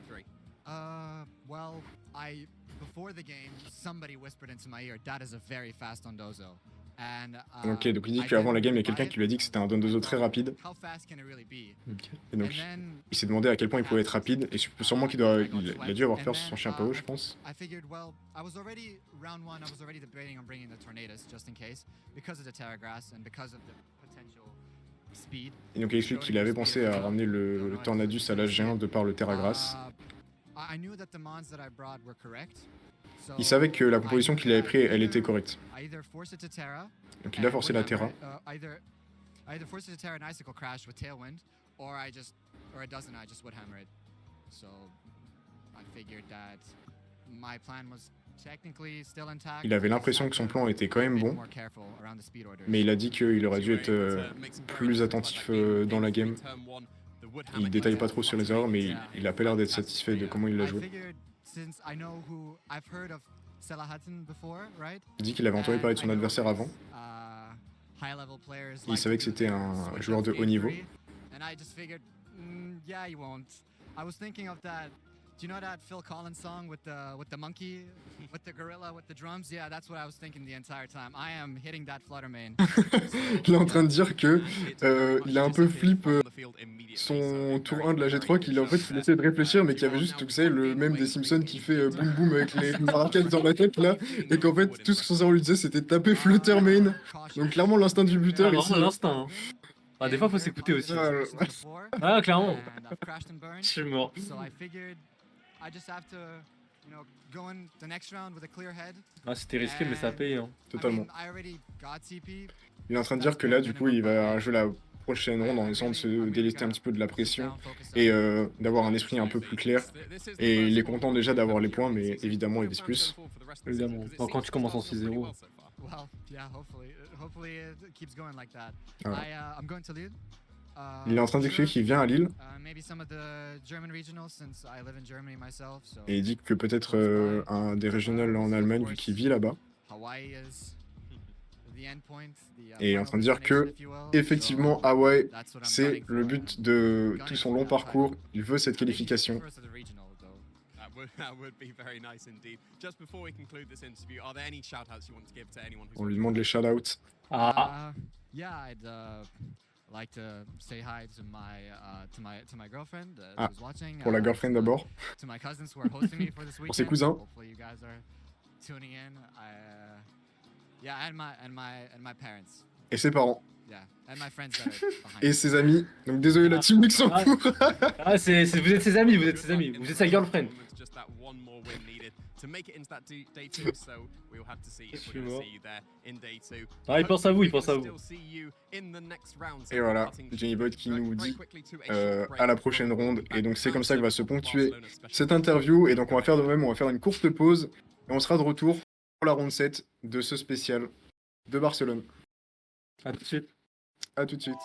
Well, before the game, somebody whispered into my ear, "That is a very fast Dondozo." And Ok, donc il dit qu'avant la game, il y a quelqu'un qui lui a dit que c'était un Dondozo très rapide. How fast can it really be? Ok. Et donc And then il s'est demandé à quel point il pouvait être rapide et sûrement qu'il a dû avoir peur sur son chien pao, je pense. I figured, well, I was already round one. I was already debating on bringing the Tornadus just in case because of the Terragrass and because of the potential speed. Et donc il explique qu'il avait pensé à ramener le Tornadus à l'âge 1 de par le Terragrass. I knew that the mons that I brought were correct. Il savait que la composition qu'il avait prise, elle était correcte. Donc il a forcé la Terra. Either force it to Terra and Icicle Crash with Tailwind, or it doesn't, I just would hammer it. So I figured that my plan was technically still intact. Il avait l'impression que son plan était quand même bon, mais il a dit qu'il aurait dû être plus attentif dans la game. Il détaille pas trop sur les erreurs, mais il a pas l'air d'être satisfait de comment il l'a joué. Il dit qu'il avait entendu parler de son adversaire avant. Il savait que c'était un joueur de haut niveau. Do you know that Phil Collins song with the monkey, with the gorilla, with the drums? Yeah, that's what I was thinking the entire time. I am hitting that flutter main. Il est en train de dire que il a un peu flip son tour 1 de la G3, qu'il a en fait il essayait de réfléchir, mais qu'il y avait juste, tu sais, le même des Simpsons qui fait boum boum avec les maracas dans la tête là, et qu'en fait tout ce que son cerveau lui disait c'était taper flutter main. Donc clairement l'instinct du buteur ici. Vraiment l'instinct. Ah, des fois faut s'écouter aussi. Ah, clairement. Je suis mort. Ah, c'était risqué, mais ça paye. Hein. Totalement. Il est en train de dire que là, du coup, il va jouer la prochaine ronde en essayant de se délester un petit peu de la pression et d'avoir un esprit un peu plus clair. Et il est content déjà d'avoir les points, mais évidemment, il vise plus. Évidemment. Bon, quand tu commences en 6-0. Il est en train d'expliquer qu'il vient à Lille. Et il dit que peut-être un des régionales en Allemagne, vu qu'il vit là-bas. Et il est en train de dire que, effectivement, Hawaii, c'est le but de tout son long parcours. Il veut cette qualification. On lui demande les shout-outs. Ah. Like to say hi to my girlfriend who's watching. Pour la girlfriend d'abord. To my cousins who are hosting me for this weekend. Pour ses cousins. Hopefully you guys are tuning in. Yeah, and my parents. Et ses parents. Yeah, and my friends that are behind. Et ses amis. Donc désolé la team Luxembourg. Ah, vous êtes ses amis, vous êtes ses amis. Vous êtes sa girlfriend. To make it into that day two, so we'll have to see if we're going to see you there in day two. Ah, il pense à vous, il pense à vous. Et voilà, Jenny Boyd qui nous dit à la prochaine ronde. Et donc c'est comme ça que va se ponctuer cette interview. Et donc on va faire de même, on va faire une courte pause. Et on sera de retour pour la ronde 7 de ce spécial de Barcelone. A tout de suite. A tout de suite.